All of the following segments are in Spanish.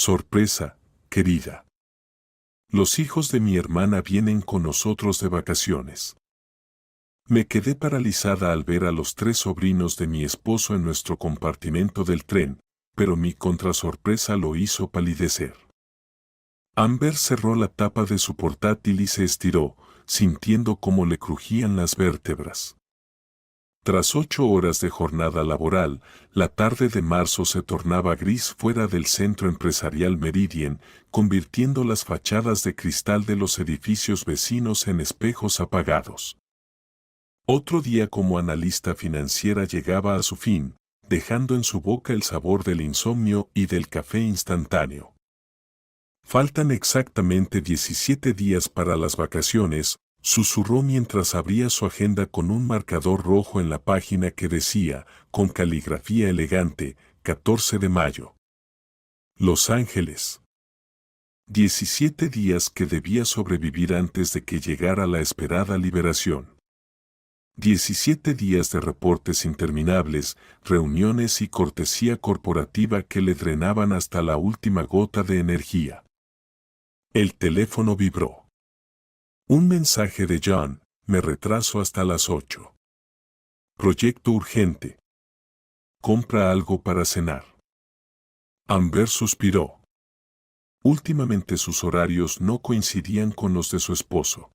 Sorpresa, querida. Los hijos de mi hermana vienen con nosotros de vacaciones. Me quedé paralizada al ver a los 3 sobrinos de mi esposo en nuestro compartimento del tren, pero mi contrasorpresa lo hizo palidecer. Amber cerró la tapa de su portátil y se estiró, sintiendo cómo le crujían las vértebras. Tras 8 horas de jornada laboral, la tarde de marzo se tornaba gris fuera del centro empresarial Meridian, convirtiendo las fachadas de cristal de los edificios vecinos en espejos apagados. Otro día como analista financiera llegaba a su fin, dejando en su boca el sabor del insomnio y del café instantáneo. Faltan exactamente 17 días para las vacaciones, susurró mientras abría su agenda con un marcador rojo en la página que decía, con caligrafía elegante, 14 de mayo. Los Ángeles. 17 días que debía sobrevivir antes de que llegara la esperada liberación. 17 días de reportes interminables, reuniones y cortesía corporativa que le drenaban hasta la última gota de energía. El teléfono vibró. Un mensaje de John, me retraso hasta las 8. Proyecto urgente. Compra algo para cenar. Amber suspiró. Últimamente sus horarios no coincidían con los de su esposo.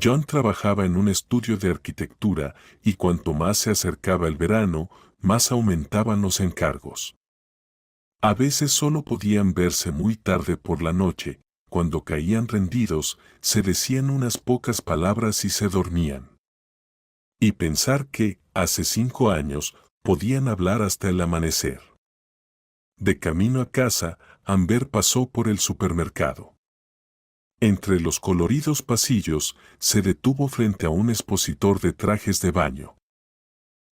John trabajaba en un estudio de arquitectura y cuanto más se acercaba el verano, más aumentaban los encargos. A veces solo podían verse muy tarde por la noche, cuando caían rendidos, se decían unas pocas palabras y se dormían. Y pensar que, hace 5 años, podían hablar hasta el amanecer. De camino a casa, Amber pasó por el supermercado. Entre los coloridos pasillos, se detuvo frente a un expositor de trajes de baño.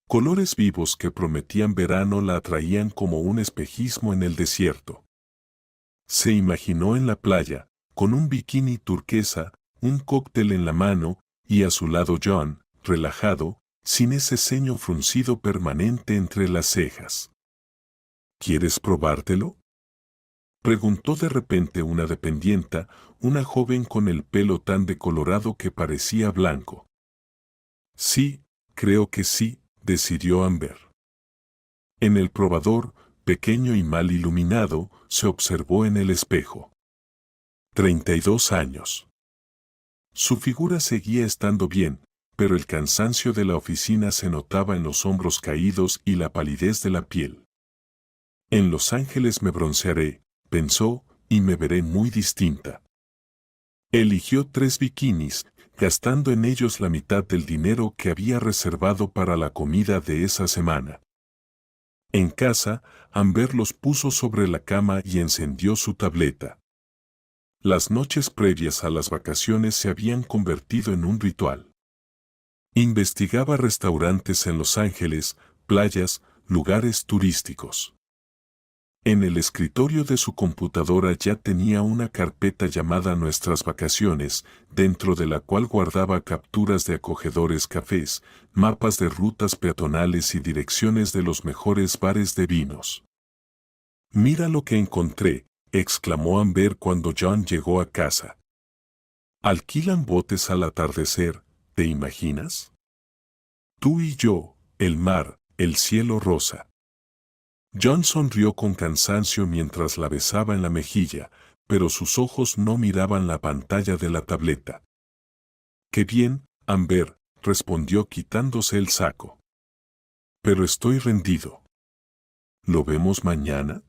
Colores vivos que prometían verano la atraían como un espejismo en el desierto. Se imaginó en la playa, con un bikini turquesa, un cóctel en la mano, y a su lado John, relajado, sin ese ceño fruncido permanente entre las cejas. ¿Quieres probártelo?, preguntó de repente una dependienta, una joven con el pelo tan decolorado que parecía blanco. Sí, creo que sí, decidió Amber. En el probador, pequeño y mal iluminado, se observó en el espejo. 32 años. Su figura seguía estando bien, pero el cansancio de la oficina se notaba en los hombros caídos y la palidez de la piel. En Los Ángeles me broncearé, pensó, y me veré muy distinta. Eligió 3 bikinis, gastando en ellos la mitad del dinero que había reservado para la comida de esa semana. En casa, Amber los puso sobre la cama y encendió su tableta. Las noches previas a las vacaciones se habían convertido en un ritual. Investigaba restaurantes en Los Ángeles, playas, lugares turísticos. En el escritorio de su computadora ya tenía una carpeta llamada Nuestras Vacaciones, dentro de la cual guardaba capturas de acogedores cafés, mapas de rutas peatonales y direcciones de los mejores bares de vinos. «Mira lo que encontré», exclamó Amber cuando John llegó a casa. «Alquilan botes al atardecer, ¿te imaginas? Tú y yo, el mar, el cielo rosa». John sonrió con cansancio mientras la besaba en la mejilla, pero sus ojos no miraban la pantalla de la tableta. «Qué bien, Amber», respondió quitándose el saco. «Pero estoy rendido». «¿Lo vemos mañana?».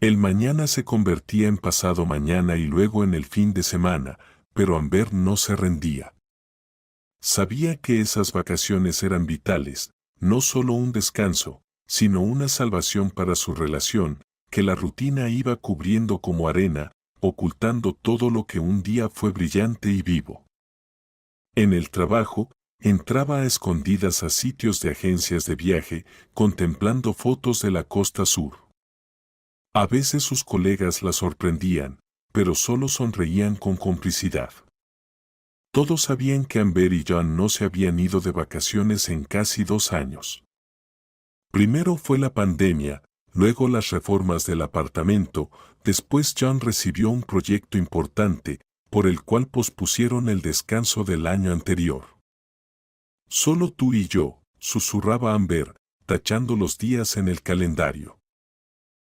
El mañana se convertía en pasado mañana y luego en el fin de semana, pero Amber no se rendía. Sabía que esas vacaciones eran vitales, no solo un descanso, sino una salvación para su relación, que la rutina iba cubriendo como arena, ocultando todo lo que un día fue brillante y vivo. En el trabajo, entraba a escondidas a sitios de agencias de viaje, contemplando fotos de la costa sur. A veces sus colegas la sorprendían, pero solo sonreían con complicidad. Todos sabían que Amber y John no se habían ido de vacaciones en casi 2 años. Primero fue la pandemia, luego las reformas del apartamento, después John recibió un proyecto importante, por el cual pospusieron el descanso del año anterior. Solo tú y yo, susurraba Amber, tachando los días en el calendario.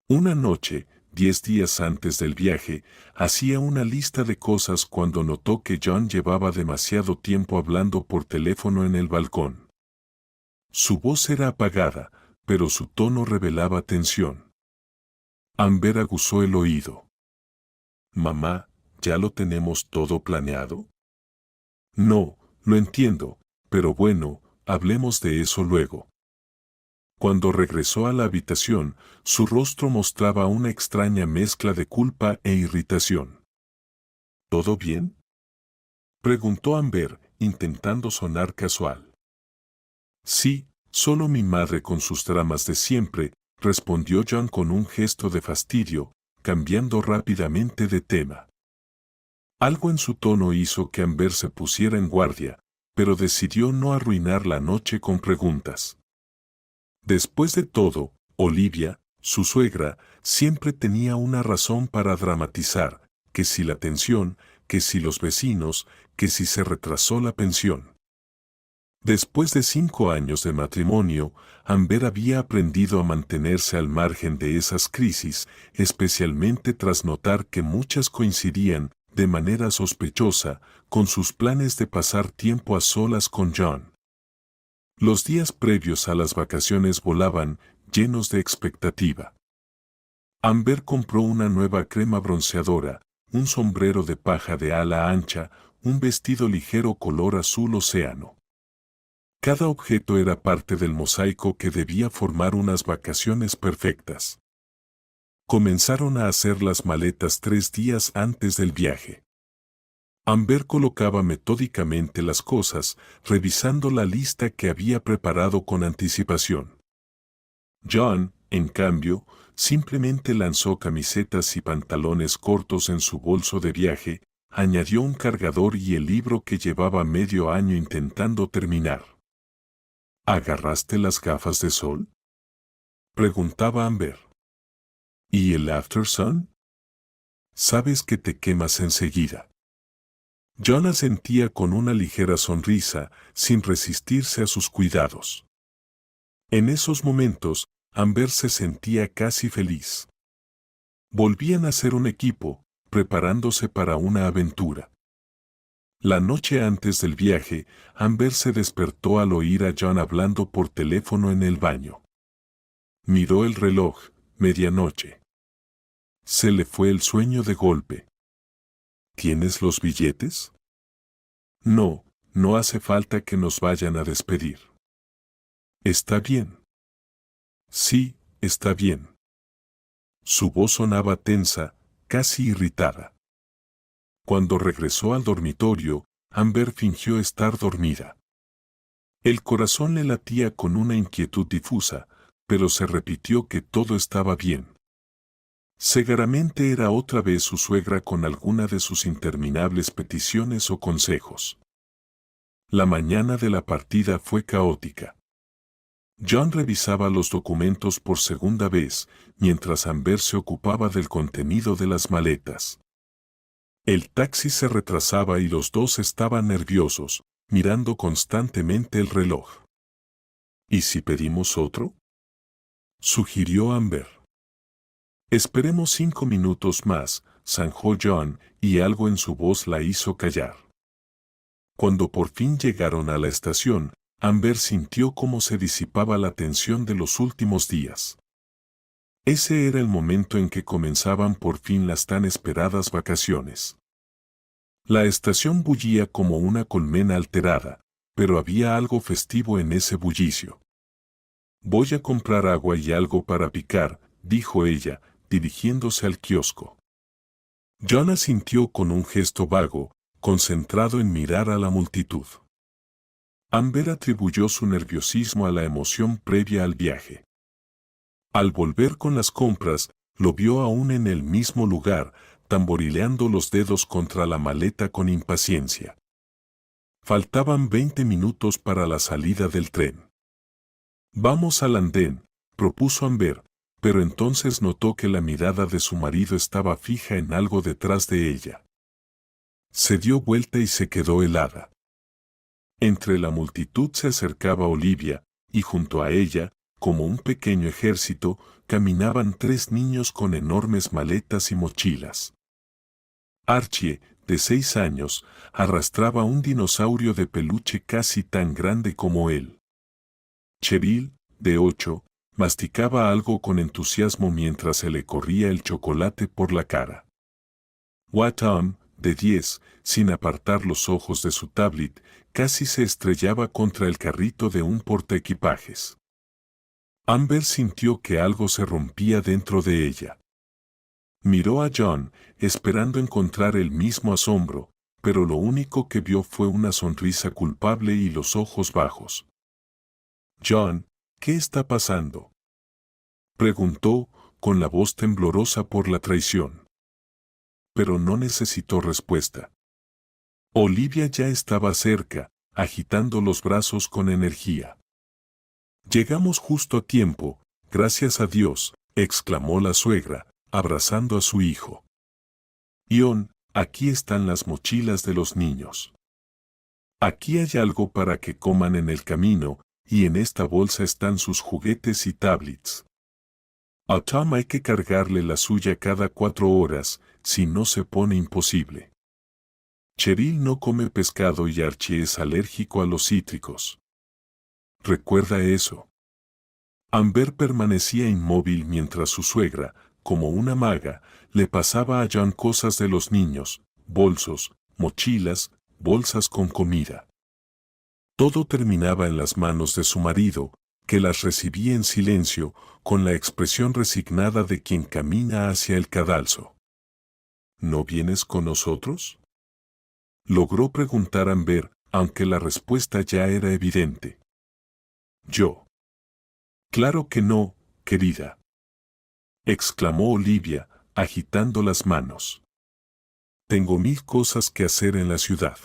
Una noche, 10 días antes del viaje, hacía una lista de cosas cuando notó que John llevaba demasiado tiempo hablando por teléfono en el balcón. Su voz era apagada, pero su tono revelaba tensión. Amber aguzó el oído. «Mamá, ¿ya lo tenemos todo planeado?» «No, lo entiendo, pero bueno, hablemos de eso luego». Cuando regresó a la habitación, su rostro mostraba una extraña mezcla de culpa e irritación. ¿Todo bien?, preguntó Amber, intentando sonar casual. Sí, solo mi madre con sus dramas de siempre, respondió John con un gesto de fastidio, cambiando rápidamente de tema. Algo en su tono hizo que Amber se pusiera en guardia, pero decidió no arruinar la noche con preguntas. Después de todo, Olivia, su suegra, siempre tenía una razón para dramatizar, que si la tensión, que si los vecinos, que si se retrasó la pensión. Después de 5 años de matrimonio, Amber había aprendido a mantenerse al margen de esas crisis, especialmente tras notar que muchas coincidían, de manera sospechosa, con sus planes de pasar tiempo a solas con John. Los días previos a las vacaciones volaban, llenos de expectativa. Amber compró una nueva crema bronceadora, un sombrero de paja de ala ancha, un vestido ligero color azul océano. Cada objeto era parte del mosaico que debía formar unas vacaciones perfectas. Comenzaron a hacer las maletas 3 días antes del viaje. Amber colocaba metódicamente las cosas, revisando la lista que había preparado con anticipación. John, en cambio, simplemente lanzó camisetas y pantalones cortos en su bolso de viaje, añadió un cargador y el libro que llevaba medio año intentando terminar. ¿Agarraste las gafas de sol?, preguntaba Amber. ¿Y el aftersun? Sabes que te quemas enseguida. John asentía con una ligera sonrisa, sin resistirse a sus cuidados. En esos momentos, Amber se sentía casi feliz. Volvían a ser un equipo, preparándose para una aventura. La noche antes del viaje, Amber se despertó al oír a John hablando por teléfono en el baño. Miró el reloj, medianoche. Se le fue el sueño de golpe. ¿Tienes los billetes? No, no hace falta que nos vayan a despedir. ¿Está bien? Sí, está bien. Su voz sonaba tensa, casi irritada. Cuando regresó al dormitorio, Amber fingió estar dormida. El corazón le latía con una inquietud difusa, pero se repitió que todo estaba bien. Seguramente era otra vez su suegra con alguna de sus interminables peticiones o consejos. La mañana de la partida fue caótica. John revisaba los documentos por segunda vez, mientras Amber se ocupaba del contenido de las maletas. El taxi se retrasaba y los dos estaban nerviosos, mirando constantemente el reloj. ¿Y si pedimos otro?, sugirió Amber. Esperemos 5 minutos más, zanjó John, y algo en su voz la hizo callar. Cuando por fin llegaron a la estación, Amber sintió cómo se disipaba la tensión de los últimos días. Ese era el momento en que comenzaban por fin las tan esperadas vacaciones. La estación bullía como una colmena alterada, pero había algo festivo en ese bullicio. Voy a comprar agua y algo para picar, dijo ella, dirigiéndose al kiosco. John asintió con un gesto vago, concentrado en mirar a la multitud. Amber atribuyó su nerviosismo a la emoción previa al viaje. Al volver con las compras, lo vio aún en el mismo lugar, tamborileando los dedos contra la maleta con impaciencia. Faltaban 20 minutos para la salida del tren. Vamos al andén, propuso Amber, pero entonces notó que la mirada de su marido estaba fija en algo detrás de ella. Se dio vuelta y se quedó helada. Entre la multitud se acercaba Olivia, y junto a ella, como un pequeño ejército, caminaban 3 niños con enormes maletas y mochilas. Archie, de 6 años, arrastraba un dinosaurio de peluche casi tan grande como él. Cheryl, de 8, masticaba algo con entusiasmo mientras se le corría el chocolate por la cara. Tom, de 10, sin apartar los ojos de su tablet, casi se estrellaba contra el carrito de un portaequipajes. Amber sintió que algo se rompía dentro de ella. Miró a John, esperando encontrar el mismo asombro, pero lo único que vio fue una sonrisa culpable y los ojos bajos. «John, ¿qué está pasando?», preguntó, con la voz temblorosa por la traición. Pero no necesitó respuesta. Olivia ya estaba cerca, agitando los brazos con energía. «Llegamos justo a tiempo, gracias a Dios», exclamó la suegra, abrazando a su hijo. «Ion, aquí están las mochilas de los niños. Aquí hay algo para que coman en el camino, y en esta bolsa están sus juguetes y tablets. A Tom hay que cargarle la suya cada 4 horas, si no se pone imposible. Cheryl no come pescado y Archie es alérgico a los cítricos. ¿Recuerda eso?». Amber permanecía inmóvil mientras su suegra, como una maga, le pasaba a John cosas de los niños, bolsos, mochilas, bolsas con comida. Todo terminaba en las manos de su marido, que las recibía en silencio, con la expresión resignada de quien camina hacia el cadalso. «¿No vienes con nosotros?», logró preguntar Amber, aunque la respuesta ya era evidente. «¿Yo? Claro que no, querida», exclamó Olivia, agitando las manos. «Tengo 1000 cosas que hacer en la ciudad.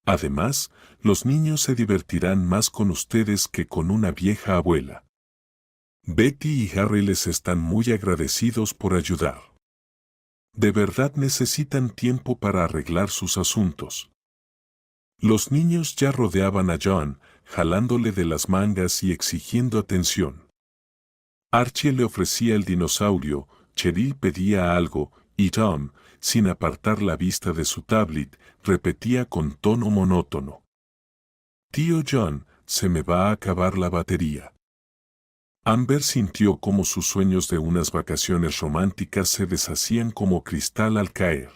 Además, los niños se divertirán más con ustedes que con una vieja abuela. Betty y Harry les están muy agradecidos por ayudar. De verdad necesitan tiempo para arreglar sus asuntos». Los niños ya rodeaban a John, jalándole de las mangas y exigiendo atención. Archie le ofrecía el dinosaurio, Cheryl pedía algo, y Tom, sin apartar la vista de su tablet, repetía con tono monótono: «Tío John, se me va a acabar la batería». Amber sintió cómo sus sueños de unas vacaciones románticas se deshacían como cristal al caer.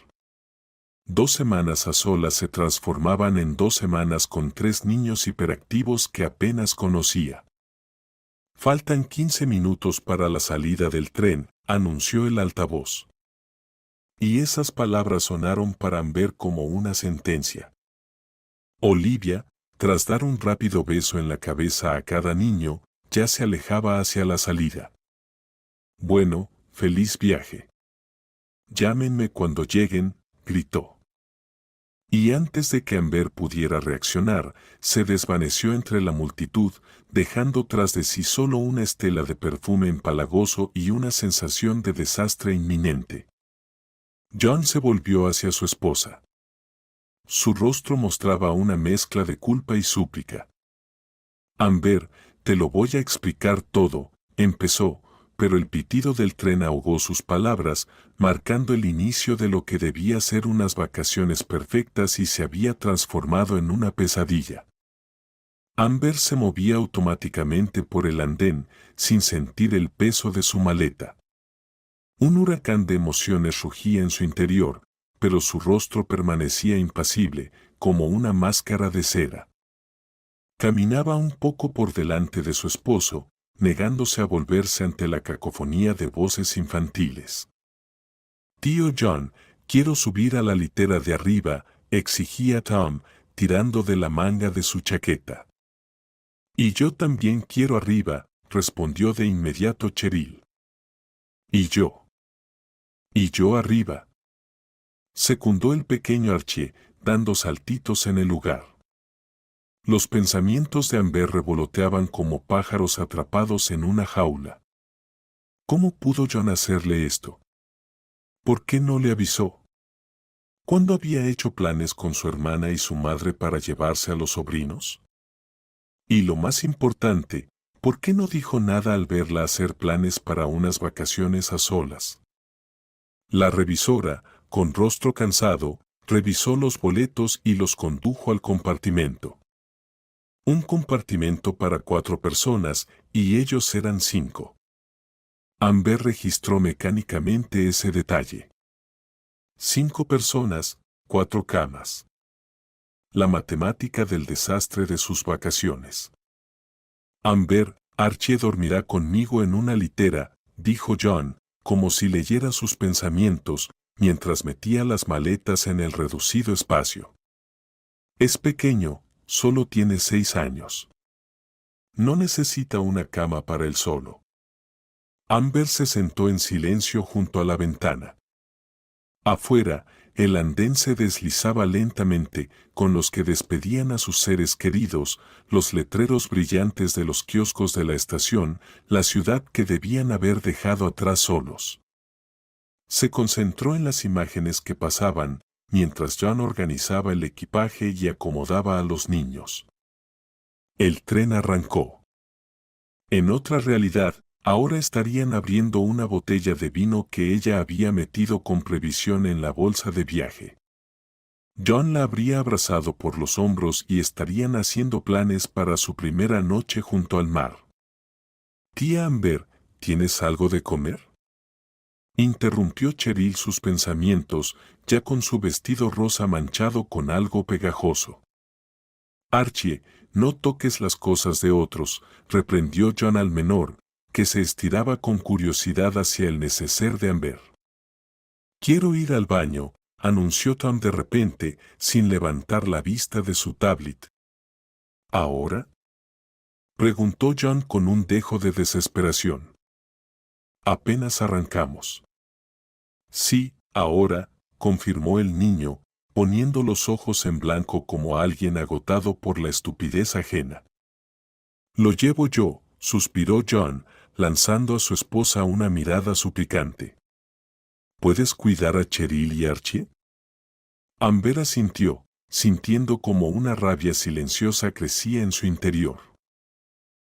2 semanas a solas se transformaban en 2 semanas con 3 niños hiperactivos que apenas conocía. «Faltan 15 minutos para la salida del tren», anunció el altavoz. Y esas palabras sonaron para Amber como una sentencia. Olivia, tras dar un rápido beso en la cabeza a cada niño, ya se alejaba hacia la salida. «Bueno, feliz viaje. Llámenme cuando lleguen», gritó. Y antes de que Amber pudiera reaccionar, se desvaneció entre la multitud, dejando tras de sí solo una estela de perfume empalagoso y una sensación de desastre inminente. John se volvió hacia su esposa. Su rostro mostraba una mezcla de culpa y súplica. «Amber, te lo voy a explicar todo», empezó, pero el pitido del tren ahogó sus palabras, marcando el inicio de lo que debía ser unas vacaciones perfectas y se había transformado en una pesadilla. Amber se movía automáticamente por el andén, sin sentir el peso de su maleta. Un huracán de emociones rugía en su interior, pero su rostro permanecía impasible, como una máscara de cera. Caminaba un poco por delante de su esposo, negándose a volverse ante la cacofonía de voces infantiles. «Tío John, quiero subir a la litera de arriba», exigía Tom, tirando de la manga de su chaqueta. «Y yo también quiero arriba», respondió de inmediato Cheryl. «Y yo. Y yo arriba», secundó el pequeño Archie, dando saltitos en el lugar. Los pensamientos de Amber revoloteaban como pájaros atrapados en una jaula. ¿Cómo pudo John hacerle esto? ¿Por qué no le avisó? ¿Cuándo había hecho planes con su hermana y su madre para llevarse a los sobrinos? Y lo más importante, ¿por qué no dijo nada al verla hacer planes para unas vacaciones a solas? La revisora, con rostro cansado, revisó los boletos y los condujo al compartimento. Un compartimento para 4 personas, y ellos eran 5. Amber registró mecánicamente ese detalle. 5 personas, 4 camas. La matemática del desastre de sus vacaciones. Amber, Archie dormirá conmigo en una litera, dijo John, como si leyera sus pensamientos, mientras metía las maletas en el reducido espacio. Es pequeño, solo tiene 6 años. No necesita una cama para él solo. Amber se sentó en silencio junto a la ventana. Afuera, el andén se deslizaba lentamente, con los que despedían a sus seres queridos, los letreros brillantes de los kioscos de la estación, la ciudad que debían haber dejado atrás solos. Se concentró en las imágenes que pasaban, mientras John organizaba el equipaje y acomodaba a los niños. El tren arrancó. En otra realidad, ahora estarían abriendo una botella de vino que ella había metido con previsión en la bolsa de viaje. John la habría abrazado por los hombros y estarían haciendo planes para su primera noche junto al mar. Tía Amber, ¿tienes algo de comer? Interrumpió Cheryl sus pensamientos, ya con su vestido rosa manchado con algo pegajoso. Archie, no toques las cosas de otros, reprendió John al menor, que se estiraba con curiosidad hacia el neceser de Amber. Quiero ir al baño, anunció Tom de repente, sin levantar la vista de su tablet. ¿Ahora? Preguntó John con un dejo de desesperación. Apenas arrancamos. Sí, ahora, confirmó el niño, poniendo los ojos en blanco como alguien agotado por la estupidez ajena. Lo llevo yo, suspiró John, lanzando a su esposa una mirada suplicante. ¿Puedes cuidar a Cheryl y Archie? Amber asintió, sintiendo como una rabia silenciosa crecía en su interior.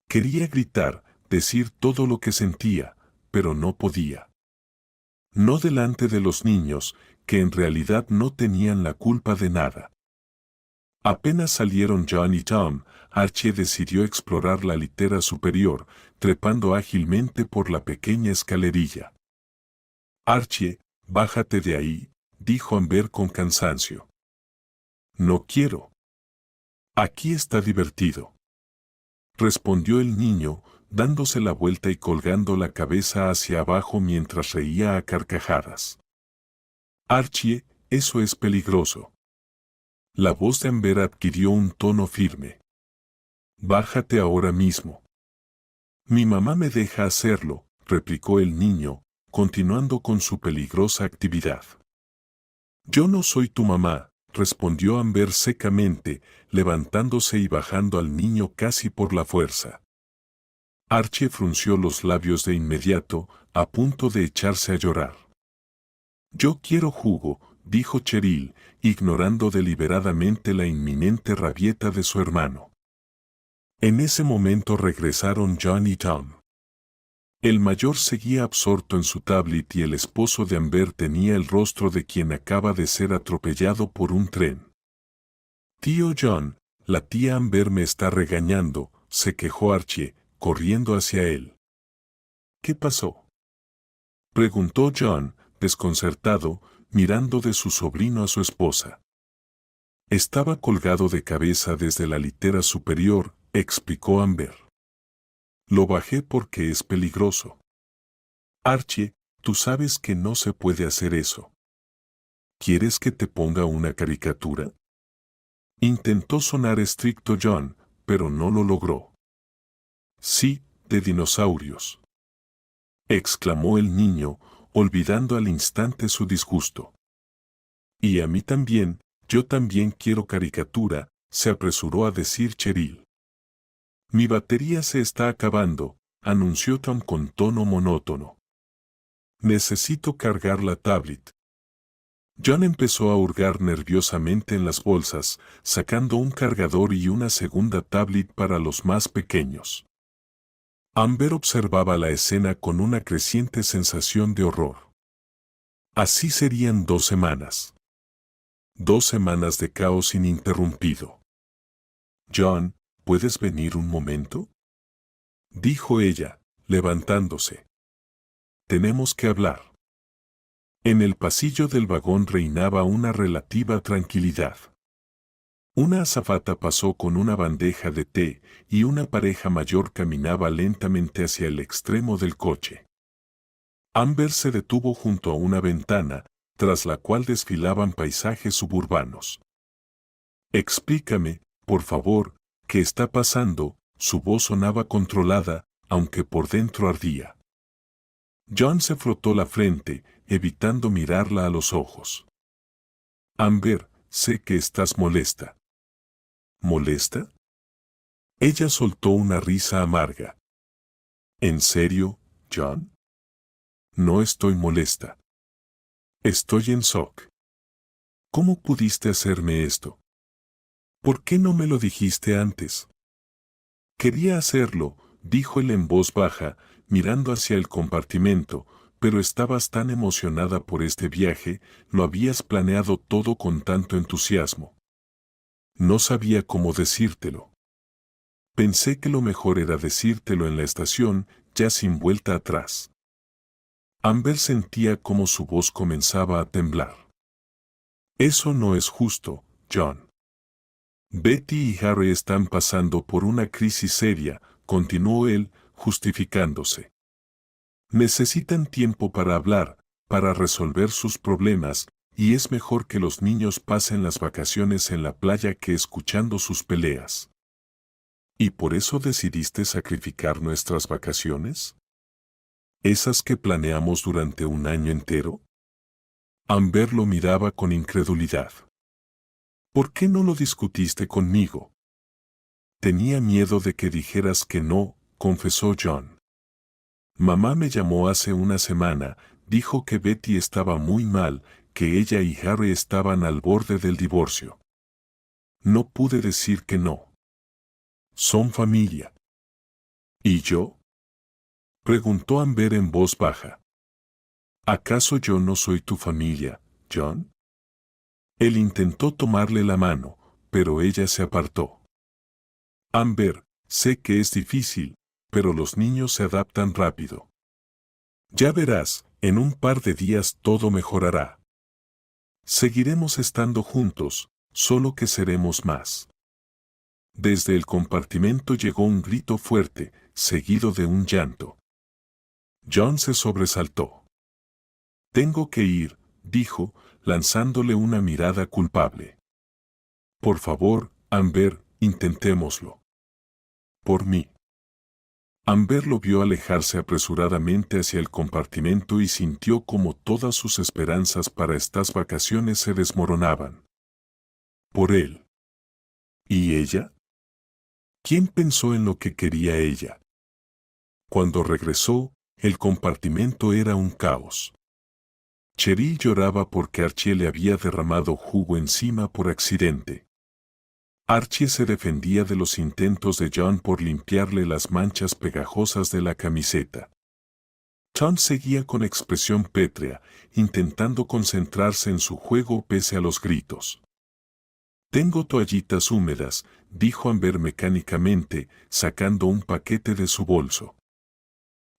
Quería gritar, decir todo lo que sentía, pero no podía. No delante de los niños, que en realidad no tenían la culpa de nada. Apenas salieron John y Tom, Archie decidió explorar la litera superior, trepando ágilmente por la pequeña escalerilla. Archie, bájate de ahí, dijo Amber con cansancio. No quiero. Aquí está divertido. Respondió el niño, dándose la vuelta y colgando la cabeza hacia abajo mientras reía a carcajadas. Archie, eso es peligroso. La voz de Amber adquirió un tono firme. Bájate ahora mismo. Mi mamá me deja hacerlo, replicó el niño, continuando con su peligrosa actividad. Yo no soy tu mamá, respondió Amber secamente, levantándose y bajando al niño casi por la fuerza. Archie frunció los labios de inmediato, a punto de echarse a llorar. Yo quiero jugo, dijo Cheryl, ignorando deliberadamente la inminente rabieta de su hermano. En ese momento regresaron John y Tom. El mayor seguía absorto en su tablet y el esposo de Amber tenía el rostro de quien acaba de ser atropellado por un tren. Tío John, la tía Amber me está regañando, se quejó Archie, corriendo hacia él. ¿Qué pasó? Preguntó John, desconcertado, mirando de su sobrino a su esposa. Estaba colgado de cabeza desde la litera superior, explicó Amber. Lo bajé porque es peligroso. Archie, tú sabes que no se puede hacer eso. ¿Quieres que te ponga una caricatura? Intentó sonar estricto John, pero no lo logró. Sí, de dinosaurios. Exclamó el niño, olvidando al instante su disgusto. Y a mí también, yo también quiero caricatura, se apresuró a decir Cheryl. Mi batería se está acabando, anunció Tom con tono monótono. Necesito cargar la tablet. John empezó a hurgar nerviosamente en las bolsas, sacando un cargador y una segunda tablet para los más pequeños. Amber observaba la escena con una creciente sensación de horror. Así serían 2 semanas. 2 semanas de caos ininterrumpido. John, ¿puedes venir un momento?, dijo ella, levantándose. Tenemos que hablar. En el pasillo del vagón reinaba una relativa tranquilidad. Una azafata pasó con una bandeja de té y una pareja mayor caminaba lentamente hacia el extremo del coche. Amber se detuvo junto a una ventana, tras la cual desfilaban paisajes suburbanos. Explícame, por favor, ¿qué está pasando? Su voz sonaba controlada, aunque por dentro ardía. John se frotó la frente, evitando mirarla a los ojos. Amber, sé que estás molesta. ¿Molesta? Ella soltó una risa amarga. ¿En serio, John? No estoy molesta. Estoy en shock. ¿Cómo pudiste hacerme esto? ¿Por qué no me lo dijiste antes? Quería hacerlo, dijo él en voz baja, mirando hacia el compartimento, pero estabas tan emocionada por este viaje, lo habías planeado todo con tanto entusiasmo. No sabía cómo decírtelo. Pensé que lo mejor era decírtelo en la estación, ya sin vuelta atrás. Amber sentía cómo su voz comenzaba a temblar. Eso no es justo, John. Betty y Harry están pasando por una crisis seria, continuó él, justificándose. Necesitan tiempo para hablar, para resolver sus problemas, y es mejor que los niños pasen las vacaciones en la playa que escuchando sus peleas. ¿Y por eso decidiste sacrificar nuestras vacaciones? ¿Esas que planeamos durante un año entero? Amber lo miraba con incredulidad. ¿Por qué no lo discutiste conmigo? Tenía miedo de que dijeras que no, confesó John. Mamá me llamó hace una semana, dijo que Betty estaba muy mal, que ella y Harry estaban al borde del divorcio. No pude decir que no. Son familia. ¿Y yo?, preguntó Amber en voz baja. ¿Acaso yo no soy tu familia, John? Él intentó tomarle la mano, pero ella se apartó. Amber, sé que es difícil, pero los niños se adaptan rápido. Ya verás, en un par de días todo mejorará. Seguiremos estando juntos, solo que seremos más. Desde el compartimento llegó un grito fuerte, seguido de un llanto. John se sobresaltó. Tengo que ir, dijo, lanzándole una mirada culpable. Por favor, Amber, intentémoslo. Por mí. Amber lo vio alejarse apresuradamente hacia el compartimento y sintió como todas sus esperanzas para estas vacaciones se desmoronaban. Por él. ¿Y ella? ¿Quién pensó en lo que quería ella? Cuando regresó, el compartimento era un caos. Cheryl lloraba porque Archie le había derramado jugo encima por accidente. Archie se defendía de los intentos de John por limpiarle las manchas pegajosas de la camiseta. John seguía con expresión pétrea, intentando concentrarse en su juego pese a los gritos. Tengo toallitas húmedas, dijo Amber mecánicamente, sacando un paquete de su bolso.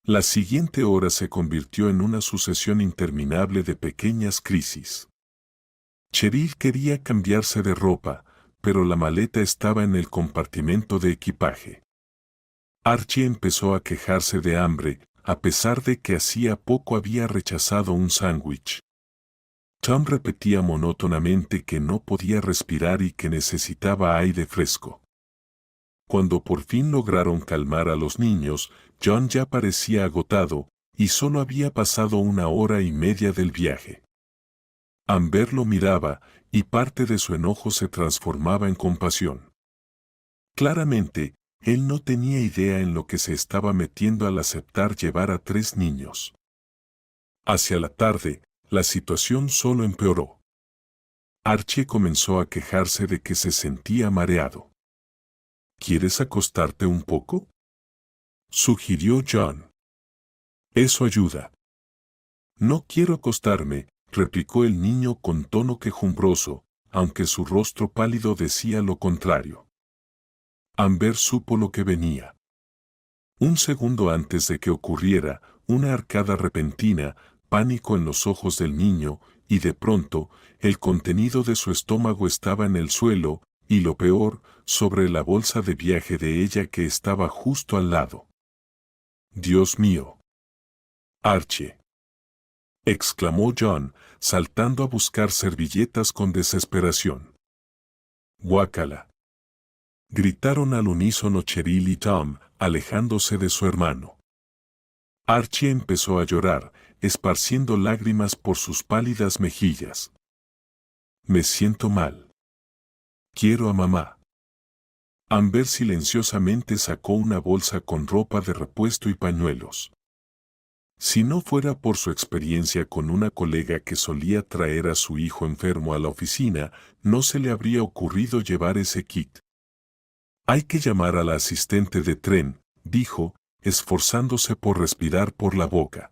La siguiente hora se convirtió en una sucesión interminable de pequeñas crisis. Cheryl quería cambiarse de ropa, pero la maleta estaba en el compartimento de equipaje. Archie empezó a quejarse de hambre, a pesar de que hacía poco había rechazado un sándwich. Tom repetía monótonamente que no podía respirar y que necesitaba aire fresco. Cuando por fin lograron calmar a los niños, John ya parecía agotado, y solo había pasado 1 hora y media del viaje. Amber lo miraba, y parte de su enojo se transformaba en compasión. Claramente, él no tenía idea en lo que se estaba metiendo al aceptar llevar a 3 niños. Hacia la tarde, la situación solo empeoró. Archie comenzó a quejarse de que se sentía mareado. ¿Quieres acostarte un poco?, sugirió John. Eso ayuda. No quiero acostarme, replicó el niño con tono quejumbroso, aunque su rostro pálido decía lo contrario. Amber supo lo que venía. Un segundo antes de que ocurriera, una arcada repentina, pánico en los ojos del niño, y de pronto, el contenido de su estómago estaba en el suelo, y lo peor, sobre la bolsa de viaje de ella que estaba justo al lado. «Dios mío. Archie», exclamó John, saltando a buscar servilletas con desesperación. «Guácala», gritaron al unísono Cheryl y Tom, alejándose de su hermano. Archie empezó a llorar, esparciendo lágrimas por sus pálidas mejillas. «Me siento mal. Quiero a mamá». Amber silenciosamente sacó una bolsa con ropa de repuesto y pañuelos. Si no fuera por su experiencia con una colega que solía traer a su hijo enfermo a la oficina, no se le habría ocurrido llevar ese kit. «Hay que llamar a la asistente de tren», dijo, esforzándose por respirar por la boca.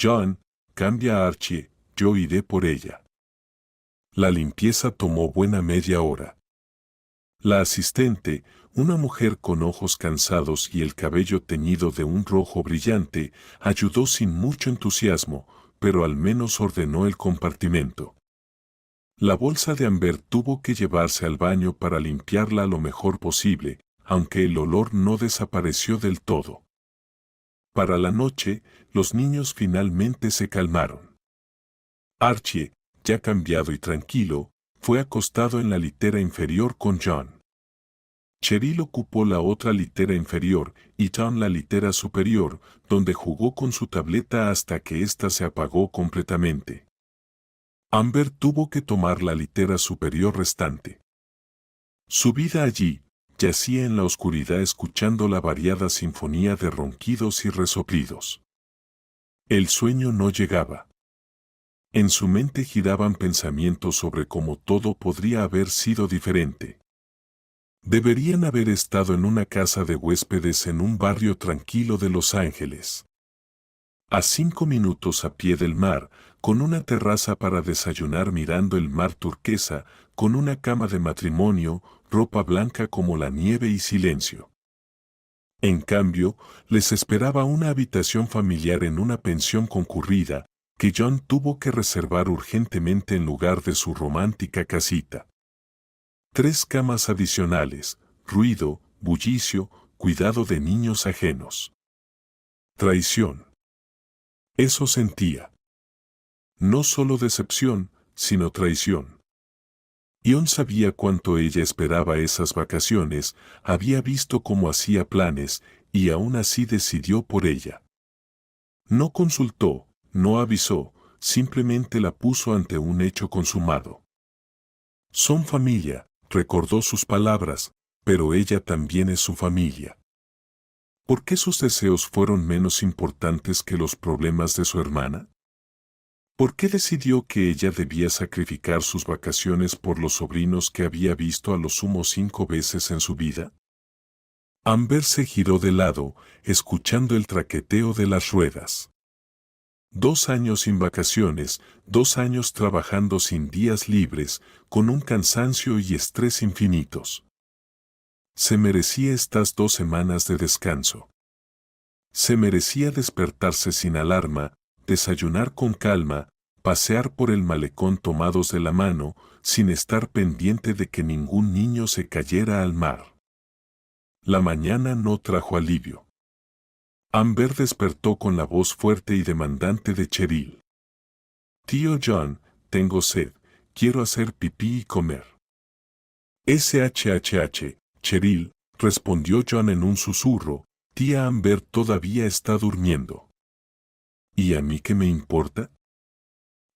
«John, cambia a Archie, yo iré por ella». La limpieza tomó buena media hora. La asistente, una mujer con ojos cansados y el cabello teñido de un rojo brillante, ayudó sin mucho entusiasmo, pero al menos ordenó el compartimento. La bolsa de Amber tuvo que llevarse al baño para limpiarla lo mejor posible, aunque el olor no desapareció del todo. Para la noche, los niños finalmente se calmaron. Archie, ya cambiado y tranquilo, fue acostado en la litera inferior con John. Cheryl ocupó la otra litera inferior y Tom la litera superior, donde jugó con su tableta hasta que ésta se apagó completamente. Amber tuvo que tomar la litera superior restante. Subida allí, yacía en la oscuridad escuchando la variada sinfonía de ronquidos y resoplidos. El sueño no llegaba. En su mente giraban pensamientos sobre cómo todo podría haber sido diferente. Deberían haber estado en una casa de huéspedes en un barrio tranquilo de Los Ángeles. A 5 minutos a pie del mar, con una terraza para desayunar mirando el mar turquesa, con una cama de matrimonio, ropa blanca como la nieve y silencio. En cambio, les esperaba una habitación familiar en una pensión concurrida, que John tuvo que reservar urgentemente en lugar de su romántica casita. 3 camas adicionales, ruido, bullicio, cuidado de niños ajenos. Traición. Eso sentía. No solo decepción, sino traición. John sabía cuánto ella esperaba esas vacaciones, había visto cómo hacía planes, y aún así decidió por ella. No consultó, no avisó, simplemente la puso ante un hecho consumado. Son familia, recordó sus palabras, pero ella también es su familia. ¿Por qué sus deseos fueron menos importantes que los problemas de su hermana? ¿Por qué decidió que ella debía sacrificar sus vacaciones por los sobrinos que había visto a lo sumo 5 veces en su vida? Amber se giró de lado, escuchando el traqueteo de las ruedas. 2 años sin vacaciones, 2 años trabajando sin días libres, con un cansancio y estrés infinitos. Se merecía estas 2 semanas de descanso. Se merecía despertarse sin alarma, desayunar con calma, pasear por el malecón tomados de la mano, sin estar pendiente de que ningún niño se cayera al mar. La mañana no trajo alivio. Amber despertó con la voz fuerte y demandante de Cheryl. «Tío John, tengo sed, quiero hacer pipí y comer». «SHHH, Cheryl», respondió John en un susurro, «tía Amber todavía está durmiendo». «¿Y a mí qué me importa?»,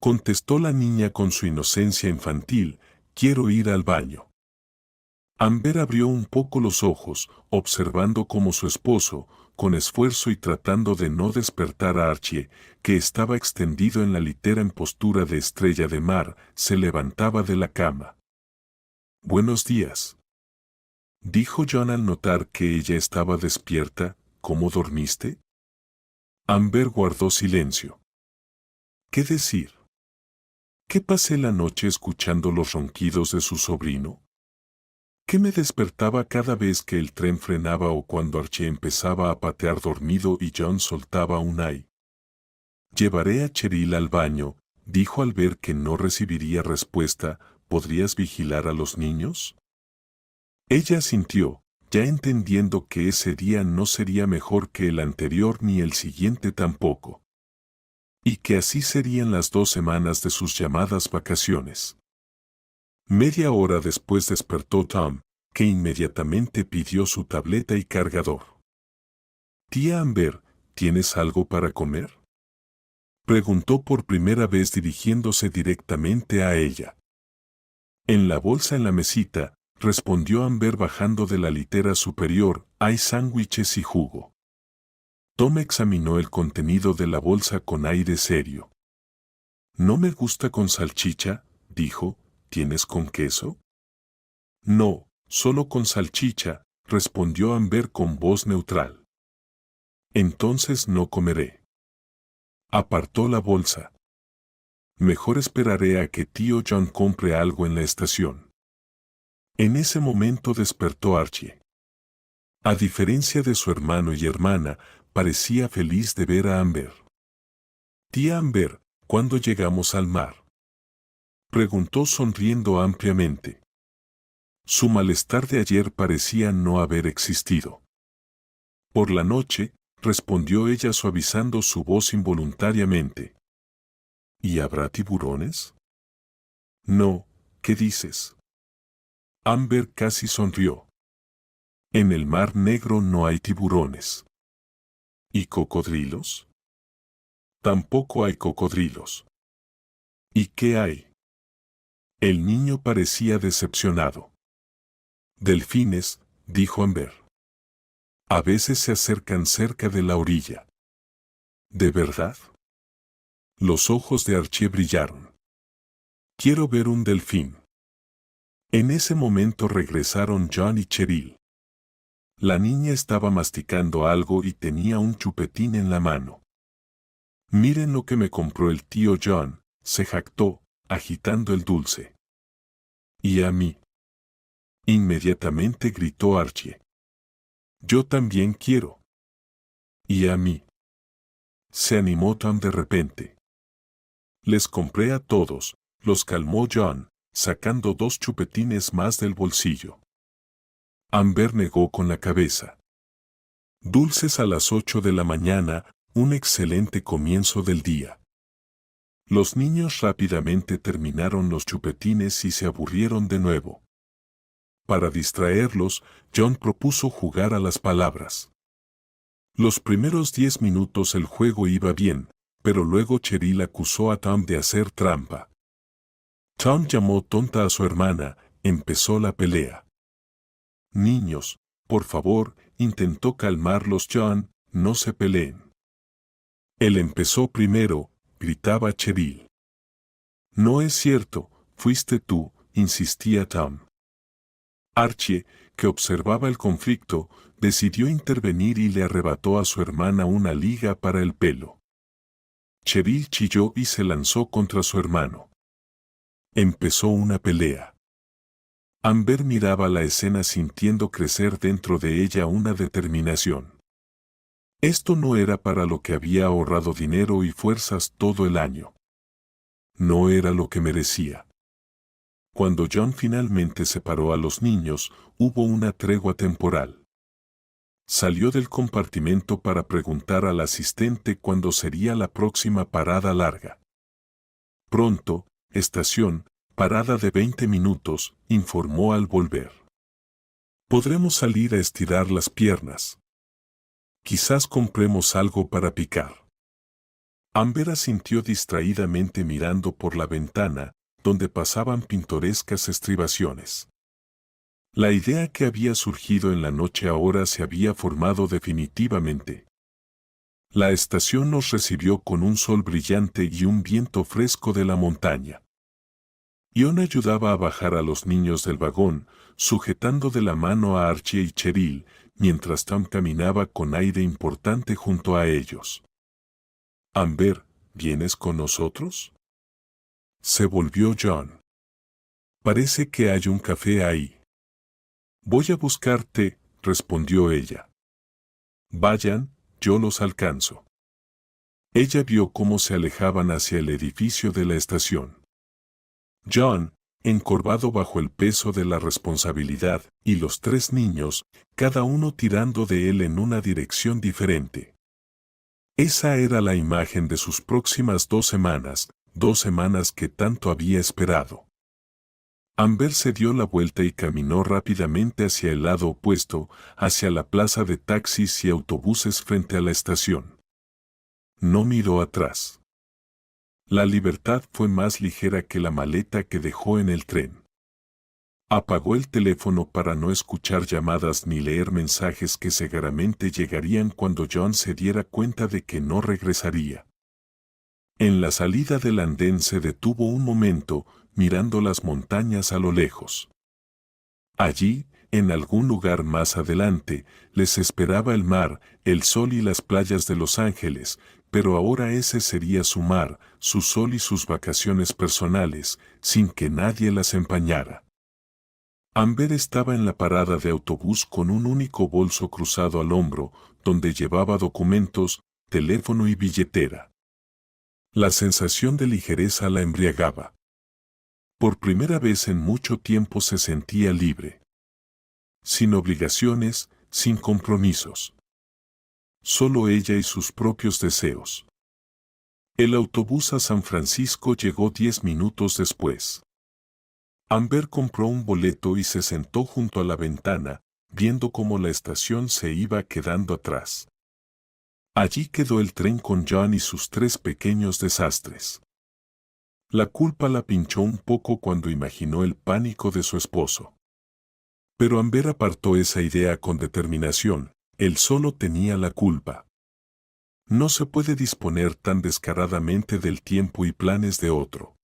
contestó la niña con su inocencia infantil, «quiero ir al baño». Amber abrió un poco los ojos, observando cómo su esposo, con esfuerzo y tratando de no despertar a Archie, que estaba extendido en la litera en postura de estrella de mar, se levantaba de la cama. «Buenos días», dijo John al notar que ella estaba despierta. «¿Cómo dormiste?» Amber guardó silencio. ¿Qué decir? ¿Qué pasé la noche escuchando los ronquidos de su sobrino? ¿Qué me despertaba cada vez que el tren frenaba o cuando Archie empezaba a patear dormido y John soltaba un ay? «Llevaré a Cheryl al baño», dijo al ver que no recibiría respuesta. «¿Podrías vigilar a los niños?» Ella asintió, ya entendiendo que ese día no sería mejor que el anterior ni el siguiente tampoco. Y que así serían las 2 semanas de sus llamadas vacaciones. Media hora después despertó Tom, que inmediatamente pidió su tableta y cargador. «Tía Amber, ¿tienes algo para comer?», preguntó por primera vez dirigiéndose directamente a ella. «En la bolsa en la mesita», respondió Amber bajando de la litera superior, «hay sándwiches y jugo». Tom examinó el contenido de la bolsa con aire serio. «No me gusta con salchicha», dijo. «¿Tienes con queso?» «No, solo con salchicha», respondió Amber con voz neutral. «Entonces no comeré». Apartó la bolsa. «Mejor esperaré a que tío John compre algo en la estación». En ese momento despertó Archie. A diferencia de su hermano y hermana, parecía feliz de ver a Amber. «Tía Amber, ¿cuándo llegamos al mar?», preguntó sonriendo ampliamente. Su malestar de ayer parecía no haber existido. «Por la noche», respondió ella suavizando su voz involuntariamente. «¿Y habrá tiburones?» «No, ¿qué dices?». Amber casi sonrió. «En el Mar Negro no hay tiburones». «¿Y cocodrilos?». «Tampoco hay cocodrilos». «¿Y qué hay?». El niño parecía decepcionado. «Delfines», dijo Amber. «A veces se acercan cerca de la orilla». «¿De verdad?». Los ojos de Archie brillaron. «Quiero ver un delfín». En ese momento regresaron John y Cheryl. La niña estaba masticando algo y tenía un chupetín en la mano. «Miren lo que me compró el tío John», se jactó, agitando el dulce. «¿Y a mí?». Inmediatamente gritó Archie. «Yo también quiero». «¿Y a mí?». Se animó Tom de repente. «Les compré a todos», los calmó John, sacando 2 chupetines más del bolsillo. Amber negó con la cabeza. «Dulces a las 8 de la mañana, un excelente comienzo del día». Los niños rápidamente terminaron los chupetines y se aburrieron de nuevo. Para distraerlos, John propuso jugar a las palabras. Los primeros 10 minutos el juego iba bien, pero luego Cheryl acusó a Tom de hacer trampa. Tom llamó tonta a su hermana, empezó la pelea. «Niños, por favor», intentó calmarlos John, «no se peleen». «Él empezó primero», gritaba Cheryl. «No es cierto, fuiste tú», insistía Tom. Archie, que observaba el conflicto, decidió intervenir y le arrebató a su hermana una liga para el pelo. Cheryl chilló y se lanzó contra su hermano. Empezó una pelea. Amber miraba la escena sintiendo crecer dentro de ella una determinación. Esto no era para lo que había ahorrado dinero y fuerzas todo el año. No era lo que merecía. Cuando John finalmente separó a los niños, hubo una tregua temporal. Salió del compartimento para preguntar al asistente cuándo sería la próxima parada larga. «Pronto, estación, parada de 20 minutos», informó al volver. «Podremos salir a estirar las piernas. Quizás compremos algo para picar». Amber asintió distraídamente mirando por la ventana, donde pasaban pintorescas estribaciones. La idea que había surgido en la noche ahora se había formado definitivamente. La estación nos recibió con un sol brillante y un viento fresco de la montaña. Ion ayudaba a bajar a los niños del vagón, sujetando de la mano a Archie y Cheryl, mientras Tom caminaba con aire importante junto a ellos. Amber, ¿vienes con nosotros? Se volvió John. Parece que hay un café ahí. Voy a buscarte, respondió ella. Vayan, yo los alcanzo. Ella vio cómo se alejaban hacia el edificio de la estación. John, encorvado bajo el peso de la responsabilidad, y los tres niños, cada uno tirando de él en una dirección diferente. Esa era la imagen de sus próximas 2 semanas que tanto había esperado. Amber se dio la vuelta y caminó rápidamente hacia el lado opuesto, hacia la plaza de taxis y autobuses frente a la estación. No miró atrás. La libertad fue más ligera que la maleta que dejó en el tren. Apagó el teléfono para no escuchar llamadas ni leer mensajes que seguramente llegarían cuando John se diera cuenta de que no regresaría. En la salida del andén se detuvo un momento, mirando las montañas a lo lejos. Allí, en algún lugar más adelante, les esperaba el mar, el sol y las playas de Los Ángeles, pero ahora ese sería su mar, su sol y sus vacaciones personales, sin que nadie las empañara. Amber estaba en la parada de autobús con un único bolso cruzado al hombro, donde llevaba documentos, teléfono y billetera. La sensación de ligereza la embriagaba. Por primera vez en mucho tiempo se sentía libre. Sin obligaciones, sin compromisos. Solo ella y sus propios deseos. El autobús a San Francisco llegó 10 minutos después. Amber compró un boleto y se sentó junto a la ventana, viendo cómo la estación se iba quedando atrás. Allí quedó el tren con John y sus 3 pequeños desastres. La culpa la pinchó un poco cuando imaginó el pánico de su esposo. Pero Amber apartó esa idea con determinación, él solo tenía la culpa. No se puede disponer tan descaradamente del tiempo y planes de otro.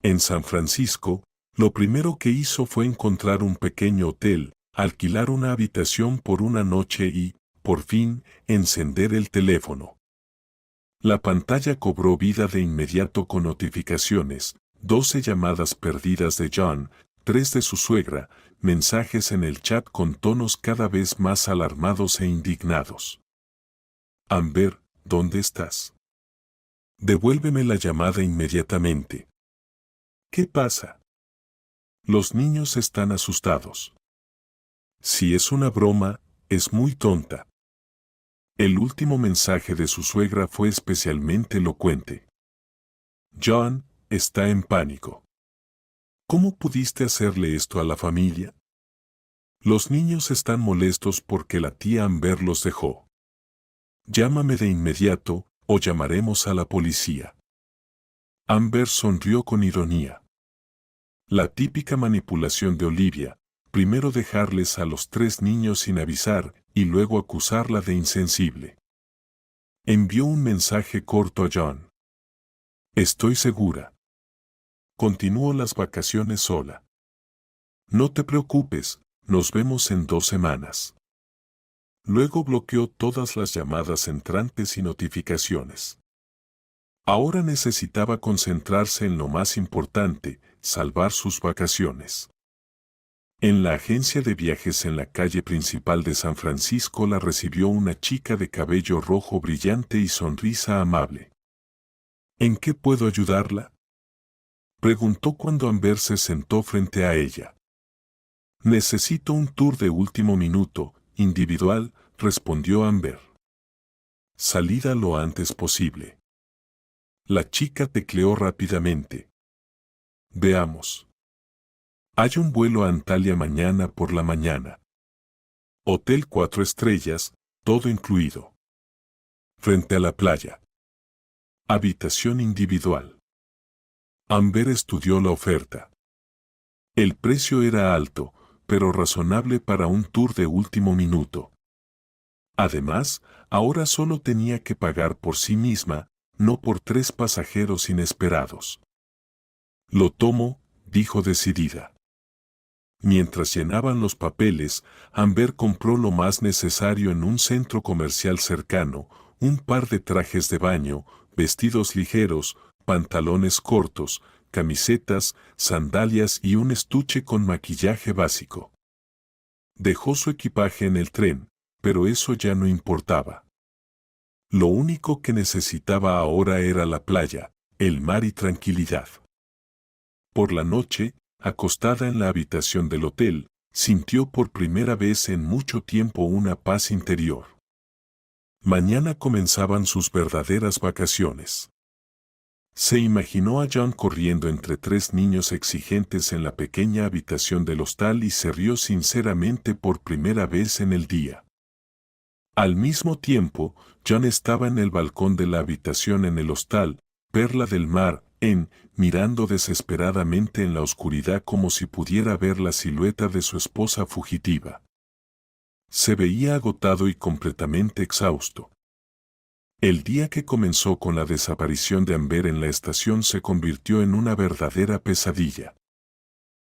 En San Francisco, lo primero que hizo fue encontrar un pequeño hotel, alquilar una habitación por una noche y, por fin, encender el teléfono. La pantalla cobró vida de inmediato con notificaciones, 12 llamadas perdidas de John, 3 de su suegra, mensajes en el chat con tonos cada vez más alarmados e indignados. Amber, ¿dónde estás? Devuélveme la llamada inmediatamente. ¿Qué pasa? Los niños están asustados. Si es una broma, es muy tonta. El último mensaje de su suegra fue especialmente elocuente. John está en pánico. ¿Cómo pudiste hacerle esto a la familia? Los niños están molestos porque la tía Amber los dejó. Llámame de inmediato, o llamaremos a la policía. Amber sonrió con ironía. La típica manipulación de Olivia, primero dejarles a los 3 niños sin avisar y luego acusarla de insensible. Envió un mensaje corto a John. Estoy segura. Continúo las vacaciones sola. No te preocupes, nos vemos en 2 semanas. Luego bloqueó todas las llamadas entrantes y notificaciones. Ahora necesitaba concentrarse en lo más importante, salvar sus vacaciones. En la agencia de viajes en la calle principal de San Francisco la recibió una chica de cabello rojo brillante y sonrisa amable. ¿En qué puedo ayudarla?, preguntó cuando Amber se sentó frente a ella. Necesito un tour de último minuto, individual, respondió Amber. Salida lo antes posible. La chica tecleó rápidamente. Veamos. Hay un vuelo a Antalya mañana por la mañana. Hotel 4 estrellas, todo incluido. Frente a la playa. Habitación individual. Amber estudió la oferta. El precio era alto, pero razonable para un tour de último minuto. Además, ahora solo tenía que pagar por sí misma, no por 3 pasajeros inesperados. Lo tomo, dijo decidida. Mientras llenaban los papeles, Amber compró lo más necesario en un centro comercial cercano, un par de trajes de baño, vestidos ligeros, pantalones cortos, camisetas, sandalias y un estuche con maquillaje básico. Dejó su equipaje en el tren, pero eso ya no importaba. Lo único que necesitaba ahora era la playa, el mar y tranquilidad. Por la noche, acostada en la habitación del hotel, sintió por primera vez en mucho tiempo una paz interior. Mañana comenzaban sus verdaderas vacaciones. Se imaginó a John corriendo entre 3 niños exigentes en la pequeña habitación del hostal y se rió sinceramente por primera vez en el día. Al mismo tiempo, John estaba en el balcón de la habitación en el hostal, Perla del Mar, mirando desesperadamente en la oscuridad como si pudiera ver la silueta de su esposa fugitiva. Se veía agotado y completamente exhausto. El día que comenzó con la desaparición de Amber en la estación se convirtió en una verdadera pesadilla.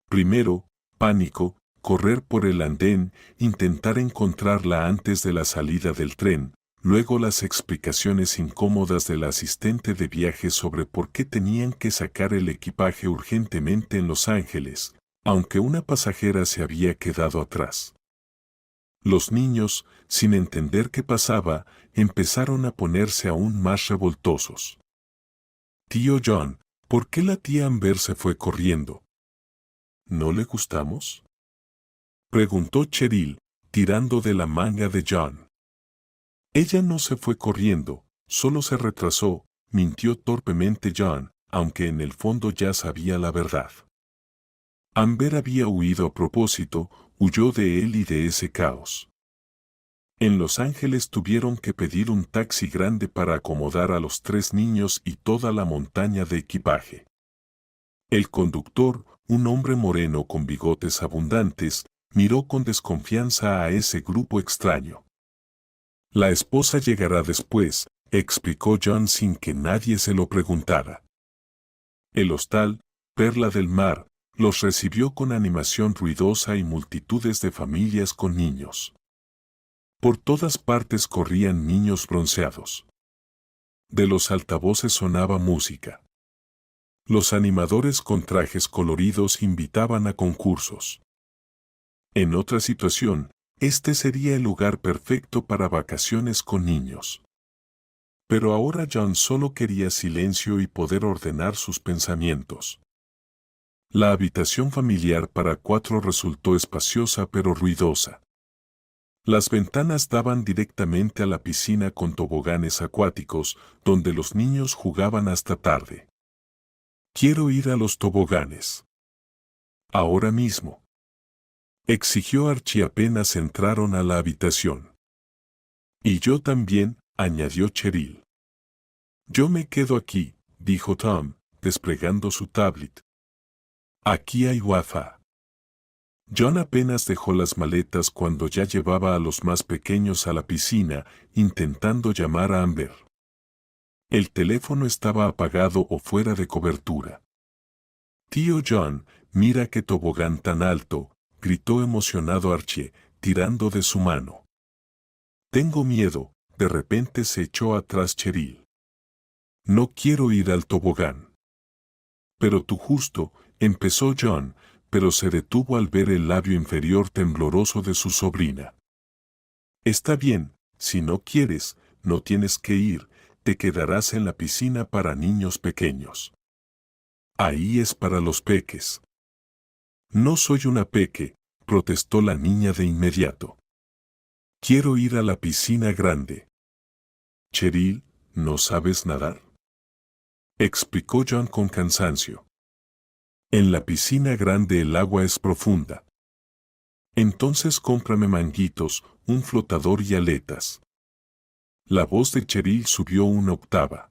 Primero, pánico, correr por el andén, intentar encontrarla antes de la salida del tren, luego las explicaciones incómodas del asistente de viaje sobre por qué tenían que sacar el equipaje urgentemente en Los Ángeles, aunque una pasajera se había quedado atrás. Los niños, sin entender qué pasaba, empezaron a ponerse aún más revoltosos. Tío John, ¿por qué la tía Amber se fue corriendo? ¿No le gustamos? Preguntó Cheryl, tirando de la manga de John. Ella no se fue corriendo, solo se retrasó, mintió torpemente John, aunque en el fondo ya sabía la verdad. Amber había huido a propósito, huyó de él y de ese caos. En Los Ángeles tuvieron que pedir un taxi grande para acomodar a los 3 niños y toda la montaña de equipaje. El conductor, un hombre moreno con bigotes abundantes, miró con desconfianza a ese grupo extraño. La esposa llegará después, explicó John sin que nadie se lo preguntara. El hostal, Perla del Mar, los recibió con animación ruidosa y multitudes de familias con niños. Por todas partes corrían niños bronceados. De los altavoces sonaba música. Los animadores con trajes coloridos invitaban a concursos. En otra situación, este sería el lugar perfecto para vacaciones con niños. Pero ahora John solo quería silencio y poder ordenar sus pensamientos. La habitación familiar para 4 resultó espaciosa pero ruidosa. Las ventanas daban directamente a la piscina con toboganes acuáticos, donde los niños jugaban hasta tarde. «Quiero ir a los toboganes. Ahora mismo», exigió Archie apenas entraron a la habitación. «Y yo también», añadió Cheryl. «Yo me quedo aquí», dijo Tom, desplegando su tablet. «Aquí hay Wi-Fi». John apenas dejó las maletas cuando ya llevaba a los más pequeños a la piscina, intentando llamar a Amber. El teléfono estaba apagado o fuera de cobertura. «Tío John, mira qué tobogán tan alto», gritó emocionado Archie, tirando de su mano. «Tengo miedo», de repente se echó atrás Cheryl. «No quiero ir al tobogán». «Pero tú justo», empezó John, pero se detuvo al ver el labio inferior tembloroso de su sobrina. «Está bien, si no quieres, no tienes que ir, te quedarás en la piscina para niños pequeños. Ahí es para los peques». «No soy una peque», protestó la niña de inmediato. «Quiero ir a la piscina grande». «Cheryl, ¿no sabes nadar?», explicó John con cansancio. «En la piscina grande el agua es profunda». «Entonces cómprame manguitos, un flotador y aletas». La voz de Cheryl subió una octava.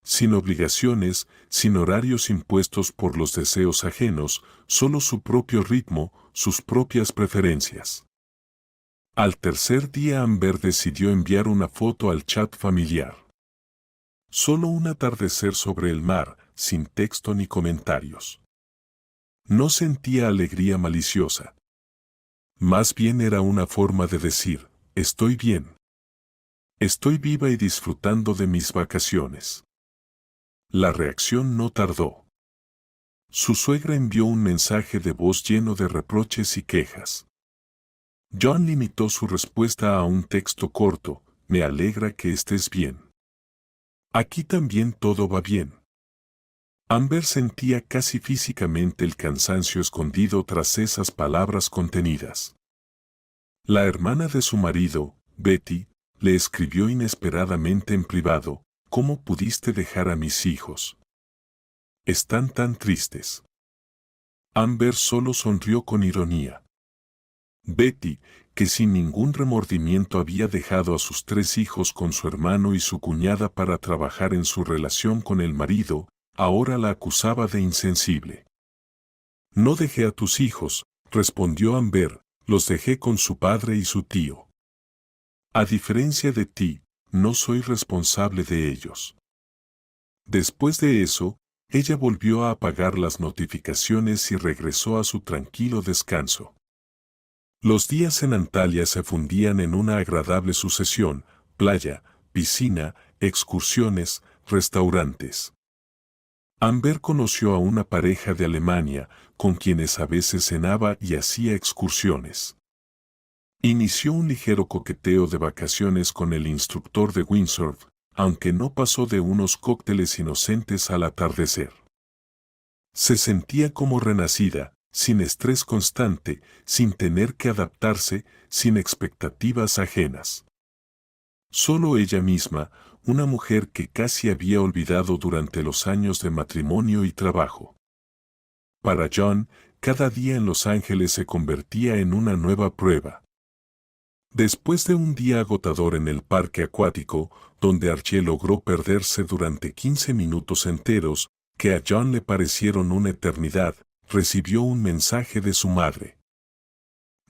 Sin obligaciones, sin horarios impuestos por los deseos ajenos, solo su propio ritmo, sus propias preferencias. Al tercer día Amber decidió enviar una foto al chat familiar. Solo un atardecer sobre el mar, sin texto ni comentarios. No sentía alegría maliciosa. Más bien era una forma de decir, estoy bien. Estoy viva y disfrutando de mis vacaciones. La reacción no tardó. Su suegra envió un mensaje de voz lleno de reproches y quejas. John limitó su respuesta a un texto corto, me alegra que estés bien. Aquí también todo va bien. Amber sentía casi físicamente el cansancio escondido tras esas palabras contenidas. La hermana de su marido, Betty, le escribió inesperadamente en privado, ¿cómo pudiste dejar a mis hijos? Están tan tristes. Amber solo sonrió con ironía. Betty, que sin ningún remordimiento había dejado a sus 3 hijos con su hermano y su cuñada para trabajar en su relación con el marido, ahora la acusaba de insensible. No dejé a tus hijos, respondió Amber, los dejé con su padre y su tío. A diferencia de ti, no soy responsable de ellos. Después de eso, ella volvió a apagar las notificaciones y regresó a su tranquilo descanso. Los días en Antalya se fundían en una agradable sucesión, playa, piscina, excursiones, restaurantes. Amber conoció a una pareja de Alemania, con quienes a veces cenaba y hacía excursiones. Inició un ligero coqueteo de vacaciones con el instructor de windsurf, aunque no pasó de unos cócteles inocentes al atardecer. Se sentía como renacida, sin estrés constante, sin tener que adaptarse, sin expectativas ajenas. Solo ella misma, una mujer que casi había olvidado durante los años de matrimonio y trabajo. Para John, cada día en Los Ángeles se convertía en una nueva prueba. Después de un día agotador en el parque acuático, donde Archie logró perderse durante 15 minutos enteros, que a John le parecieron una eternidad, recibió un mensaje de su madre.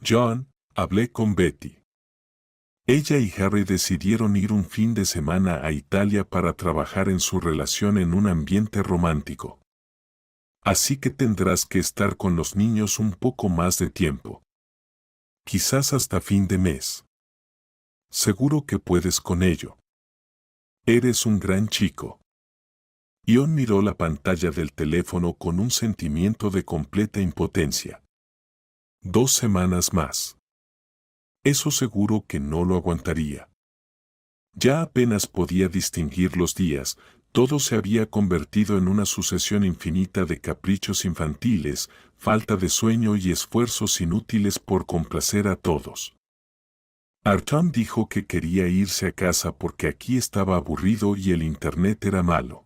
John, hablé con Betty. Ella y Harry decidieron ir un fin de semana a Italia para trabajar en su relación en un ambiente romántico. Así que tendrás que estar con los niños un poco más de tiempo. Quizás hasta fin de mes. Seguro que puedes con ello. Eres un gran chico. Ion miró la pantalla del teléfono con un sentimiento de completa impotencia. 2 semanas más. Eso seguro que no lo aguantaría. Ya apenas podía distinguir los días, todo se había convertido en una sucesión infinita de caprichos infantiles, falta de sueño y esfuerzos inútiles por complacer a todos. Artyom dijo que quería irse a casa porque aquí estaba aburrido y el internet era malo.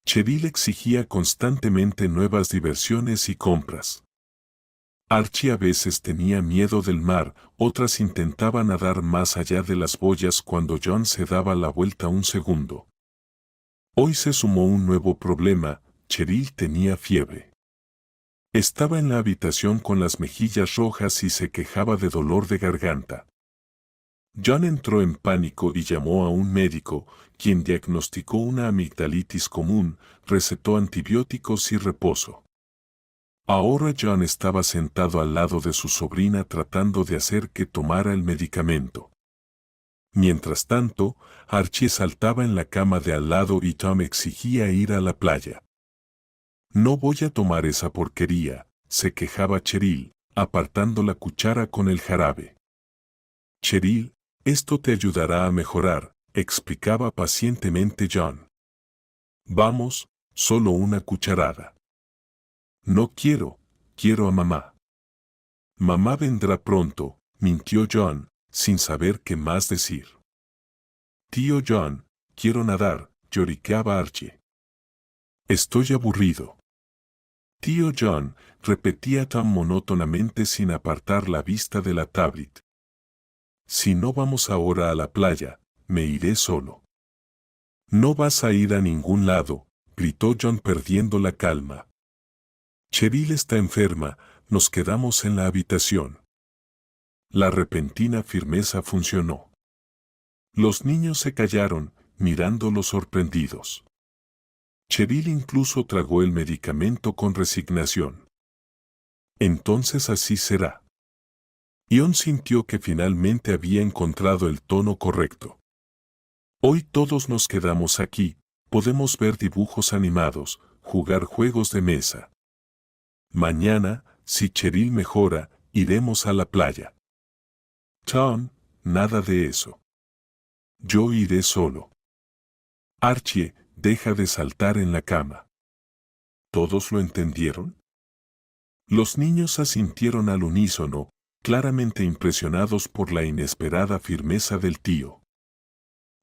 Cheryl exigía constantemente nuevas diversiones y compras. Archie a veces tenía miedo del mar, otras intentaban nadar más allá de las boyas cuando John se daba la vuelta un segundo. Hoy se sumó un nuevo problema, Cheryl tenía fiebre. Estaba en la habitación con las mejillas rojas y se quejaba de dolor de garganta. John entró en pánico y llamó a un médico, quien diagnosticó una amigdalitis común, recetó antibióticos y reposo. Ahora John estaba sentado al lado de su sobrina tratando de hacer que tomara el medicamento. Mientras tanto, Archie saltaba en la cama de al lado y Tom exigía ir a la playa. No voy a tomar esa porquería, se quejaba Cheryl, apartando la cuchara con el jarabe. Cheryl, esto te ayudará a mejorar, explicaba pacientemente John. Vamos, solo una cucharada. No quiero, quiero a mamá. Mamá vendrá pronto, mintió John, sin saber qué más decir. Tío John, quiero nadar, lloriqueaba Archie. Estoy aburrido. Tío John, repetía tan monótonamente sin apartar la vista de la tablet. Si no vamos ahora a la playa, me iré solo. No vas a ir a ningún lado, gritó John perdiendo la calma. Cheryl está enferma, nos quedamos en la habitación. La repentina firmeza funcionó. Los niños se callaron, mirándolo sorprendidos. Cheryl incluso tragó el medicamento con resignación. Entonces así será. Ion sintió que finalmente había encontrado el tono correcto. Hoy todos nos quedamos aquí, podemos ver dibujos animados, jugar juegos de mesa. Mañana, si Cheryl mejora, iremos a la playa. John, nada de eso. Yo iré solo. Archie, deja de saltar en la cama. ¿Todos lo entendieron? Los niños asintieron al unísono, claramente impresionados por la inesperada firmeza del tío.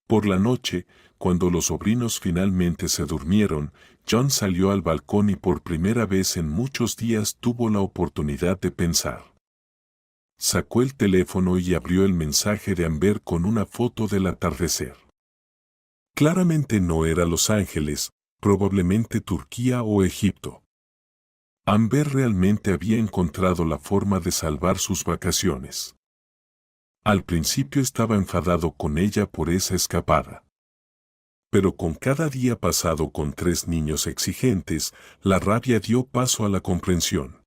Por la noche, cuando los sobrinos finalmente se durmieron, John salió al balcón y por primera vez en muchos días tuvo la oportunidad de pensar. Sacó el teléfono y abrió el mensaje de Amber con una foto del atardecer. Claramente no era Los Ángeles, probablemente Turquía o Egipto. Amber realmente había encontrado la forma de salvar sus vacaciones. Al principio estaba enfadado con ella por esa escapada. Pero con cada día pasado con 3 niños exigentes, la rabia dio paso a la comprensión.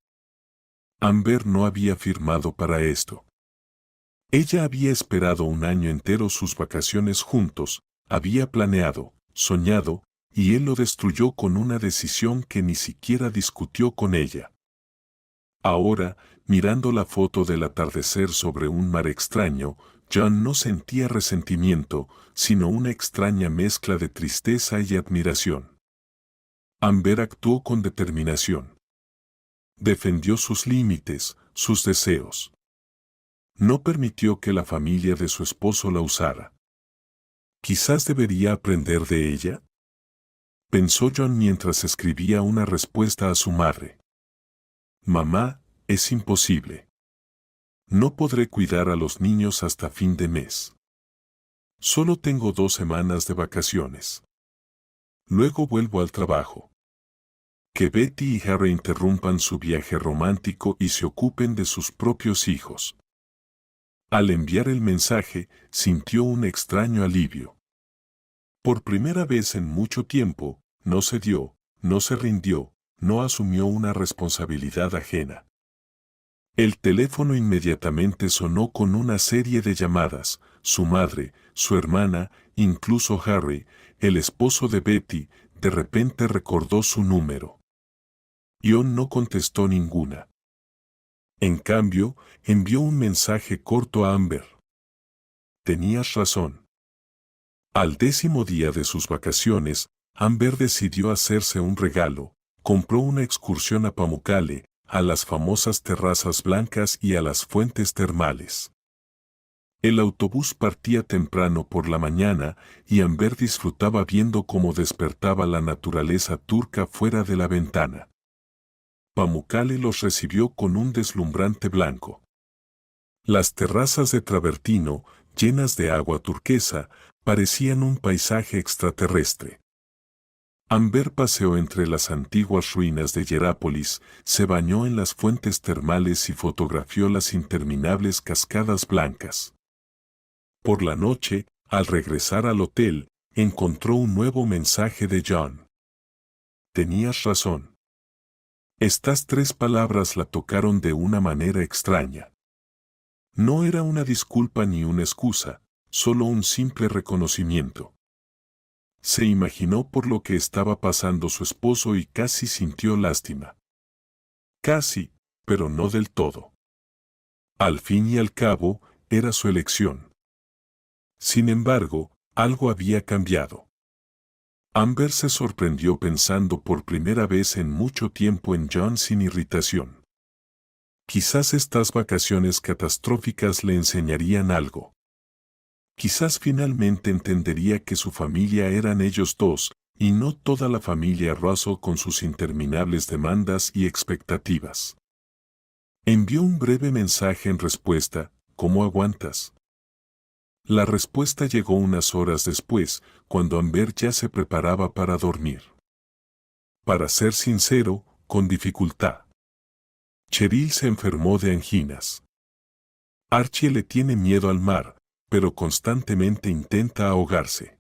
Amber no había firmado para esto. Ella había esperado un año entero sus vacaciones juntos, había planeado, soñado, y él lo destruyó con una decisión que ni siquiera discutió con ella. Ahora, mirando la foto del atardecer sobre un mar extraño, John no sentía resentimiento, sino una extraña mezcla de tristeza y admiración. Amber actuó con determinación. Defendió sus límites, sus deseos. No permitió que la familia de su esposo la usara. Quizás debería aprender de ella, pensó John mientras escribía una respuesta a su madre. Mamá, es imposible. No podré cuidar a los niños hasta fin de mes. Solo tengo 2 semanas de vacaciones. Luego vuelvo al trabajo. Que Betty y Harry interrumpan su viaje romántico y se ocupen de sus propios hijos. Al enviar el mensaje, sintió un extraño alivio. Por primera vez en mucho tiempo, no cedió, no se rindió, no asumió una responsabilidad ajena. El teléfono inmediatamente sonó con una serie de llamadas, su madre, su hermana, incluso Harry, el esposo de Betty, de repente recordó su número. Ion no contestó ninguna. En cambio, envió un mensaje corto a Amber. Tenías razón. Al 10º día de sus vacaciones, Amber decidió hacerse un regalo, compró una excursión a Pamukkale, a las famosas terrazas blancas y a las fuentes termales. El autobús partía temprano por la mañana y Amber disfrutaba viendo cómo despertaba la naturaleza turca fuera de la ventana. Pamukkale los recibió con un deslumbrante blanco. Las terrazas de travertino, llenas de agua turquesa, parecían un paisaje extraterrestre. Amber paseó entre las antiguas ruinas de Hierápolis, se bañó en las fuentes termales y fotografió las interminables cascadas blancas. Por la noche, al regresar al hotel, encontró un nuevo mensaje de John. Tenías razón. Estas 3 palabras la tocaron de una manera extraña. No era una disculpa ni una excusa, solo un simple reconocimiento. Se imaginó por lo que estaba pasando su esposo y casi sintió lástima. Casi, pero no del todo. Al fin y al cabo, era su elección. Sin embargo, algo había cambiado. Amber se sorprendió pensando por primera vez en mucho tiempo en John sin irritación. Quizás estas vacaciones catastróficas le enseñarían algo. Quizás finalmente entendería que su familia eran ellos 2, y no toda la familia Russell con sus interminables demandas y expectativas. Envió un breve mensaje en respuesta, ¿cómo aguantas? La respuesta llegó unas horas después, cuando Amber ya se preparaba para dormir. Para ser sincero, con dificultad. Cheryl se enfermó de anginas. Archie le tiene miedo al mar, pero constantemente intenta ahogarse.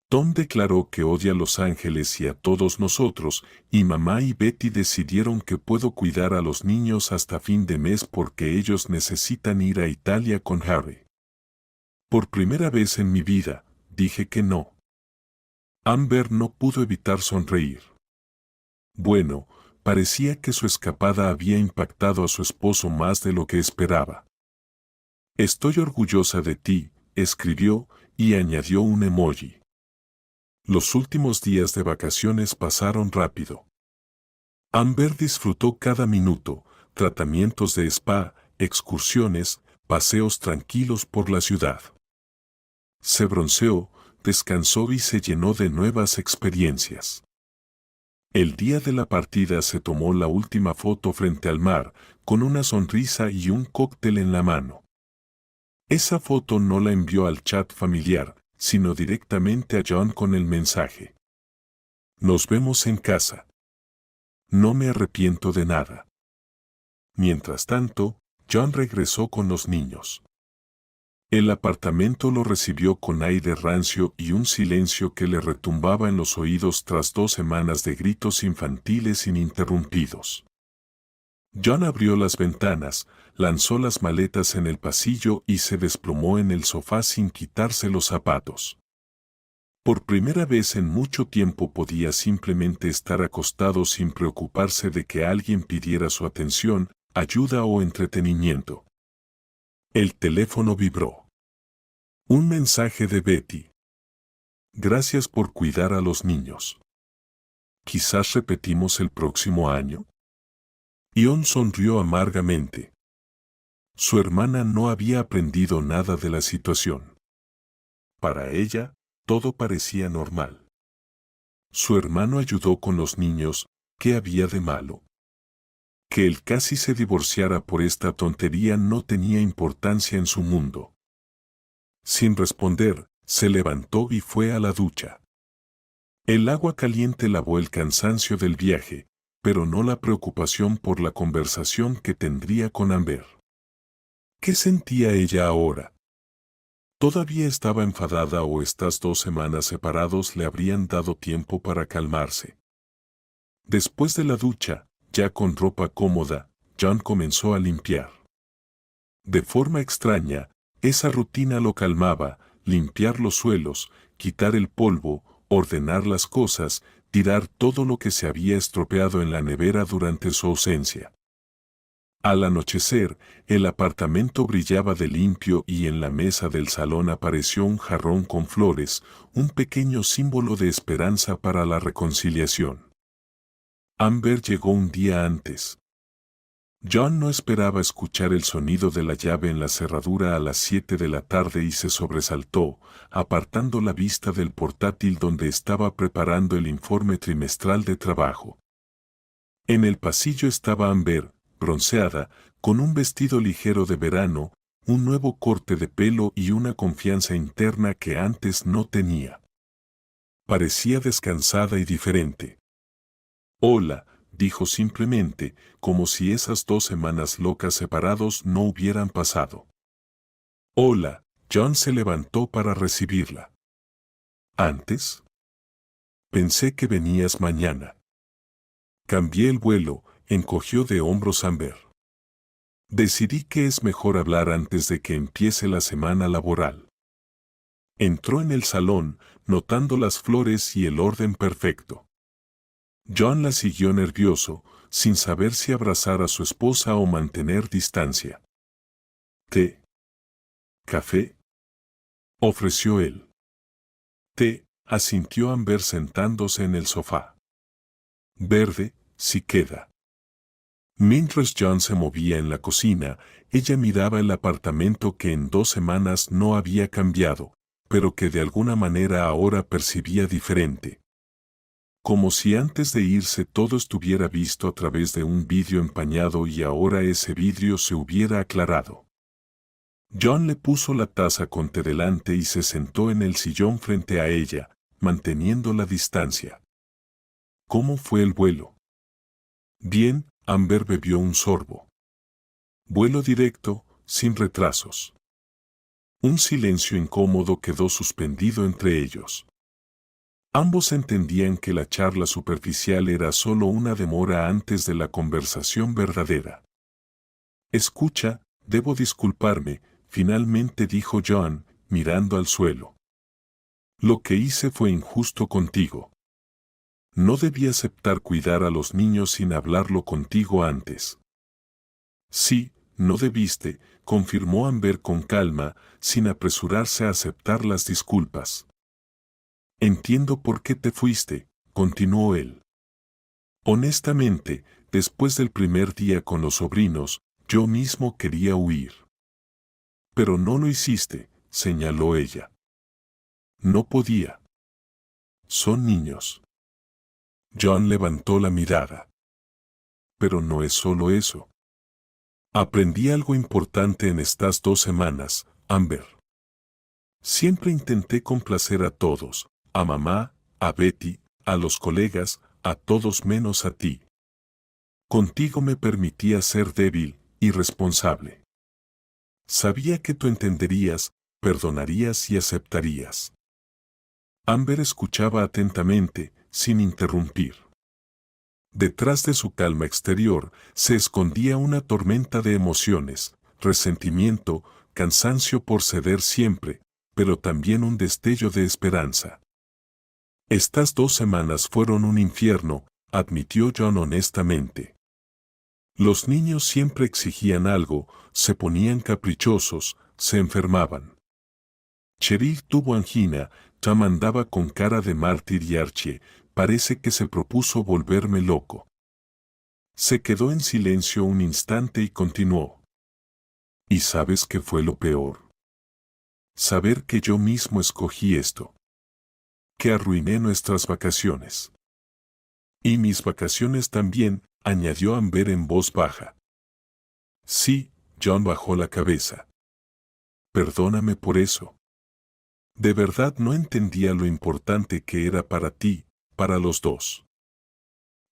Tom declaró que odia a Los Ángeles y a todos nosotros, y mamá y Betty decidieron que puedo cuidar a los niños hasta fin de mes porque ellos necesitan ir a Italia con Harry. Por primera vez en mi vida, dije que no. Amber no pudo evitar sonreír. Bueno, parecía que su escapada había impactado a su esposo más de lo que esperaba. Estoy orgullosa de ti, escribió, y añadió un emoji. Los últimos días de vacaciones pasaron rápido. Amber disfrutó cada minuto, tratamientos de spa, excursiones, paseos tranquilos por la ciudad. Se bronceó, descansó y se llenó de nuevas experiencias. El día de la partida se tomó la última foto frente al mar, con una sonrisa y un cóctel en la mano. Esa foto no la envió al chat familiar, sino directamente a John con el mensaje: Nos vemos en casa. No me arrepiento de nada. Mientras tanto, John regresó con los niños. El apartamento lo recibió con aire rancio y un silencio que le retumbaba en los oídos tras 2 semanas de gritos infantiles ininterrumpidos. John abrió las ventanas, lanzó las maletas en el pasillo y se desplomó en el sofá sin quitarse los zapatos. Por primera vez en mucho tiempo podía simplemente estar acostado sin preocuparse de que alguien pidiera su atención, ayuda o entretenimiento. El teléfono vibró. Un mensaje de Betty. Gracias por cuidar a los niños. Quizás repetimos el próximo año. Ion sonrió amargamente. Su hermana no había aprendido nada de la situación. Para ella, todo parecía normal. Su hermano ayudó con los niños, ¿qué había de malo? Que él casi se divorciara por esta tontería no tenía importancia en su mundo. Sin responder, se levantó y fue a la ducha. El agua caliente lavó el cansancio del viaje, pero no la preocupación por la conversación que tendría con Amber. ¿Qué sentía ella ahora? ¿Todavía estaba enfadada o estas 2 semanas separados le habrían dado tiempo para calmarse? Después de la ducha, ya con ropa cómoda, John comenzó a limpiar. De forma extraña, esa rutina lo calmaba: limpiar los suelos, quitar el polvo, ordenar las cosas, tirar todo lo que se había estropeado en la nevera durante su ausencia. Al anochecer, el apartamento brillaba de limpio y en la mesa del salón apareció un jarrón con flores, un pequeño símbolo de esperanza para la reconciliación. Amber llegó un día antes. John no esperaba escuchar el sonido de la llave en la cerradura a las 7 de la tarde y se sobresaltó, apartando la vista del portátil donde estaba preparando el informe trimestral de trabajo. En el pasillo estaba Amber, bronceada, con un vestido ligero de verano, un nuevo corte de pelo y una confianza interna que antes no tenía. Parecía descansada y diferente. Hola, dijo simplemente, como si esas 2 semanas locas separados no hubieran pasado. Hola, John se levantó para recibirla. ¿Antes? Pensé que venías mañana. Cambié el vuelo, encogió de hombros Amber. Decidí que es mejor hablar antes de que empiece la semana laboral. Entró en el salón, notando las flores y el orden perfecto. John la siguió nervioso, sin saber si abrazar a su esposa o mantener distancia. ¿Té? ¿Café? Ofreció él. Té, asintió Amber sentándose en el sofá. Verde, si queda. Mientras John se movía en la cocina, ella miraba el apartamento que en 2 semanas no había cambiado, pero que de alguna manera ahora percibía diferente. Como si antes de irse todo estuviera visto a través de un vidrio empañado y ahora ese vidrio se hubiera aclarado. John le puso la taza con té delante y se sentó en el sillón frente a ella, manteniendo la distancia. ¿Cómo fue el vuelo? Bien, Amber bebió un sorbo. Vuelo directo, sin retrasos. Un silencio incómodo quedó suspendido entre ellos. Ambos entendían que la charla superficial era solo una demora antes de la conversación verdadera. Escucha, debo disculparme, finalmente dijo John, mirando al suelo. Lo que hice fue injusto contigo. No debí aceptar cuidar a los niños sin hablarlo contigo antes. Sí, no debiste, confirmó Amber con calma, sin apresurarse a aceptar las disculpas. Entiendo por qué te fuiste, continuó él. Honestamente, después del primer día con los sobrinos, yo mismo quería huir. Pero no lo hiciste, señaló ella. No podía. Son niños. John levantó la mirada. Pero no es solo eso. Aprendí algo importante en estas 2 semanas, Amber. Siempre intenté complacer a todos, a mamá, a Betty, a los colegas, a todos menos a ti. Contigo me permitía ser débil, irresponsable. Sabía que tú entenderías, perdonarías y aceptarías. Amber escuchaba atentamente, sin interrumpir. Detrás de su calma exterior se escondía una tormenta de emociones, resentimiento, cansancio por ceder siempre, pero también un destello de esperanza. Estas 2 semanas fueron un infierno, admitió John honestamente. Los niños siempre exigían algo, se ponían caprichosos, se enfermaban. Cheryl tuvo angina, Tom andaba con cara de mártir y Archie, parece que se propuso volverme loco. Se quedó en silencio un instante y continuó. ¿Y sabes qué fue lo peor? Saber que yo mismo escogí esto. Que arruiné nuestras vacaciones. Y mis vacaciones también, añadió Amber en voz baja. Sí, John bajó la cabeza. Perdóname por eso. De verdad no entendía lo importante que era para ti, para los dos.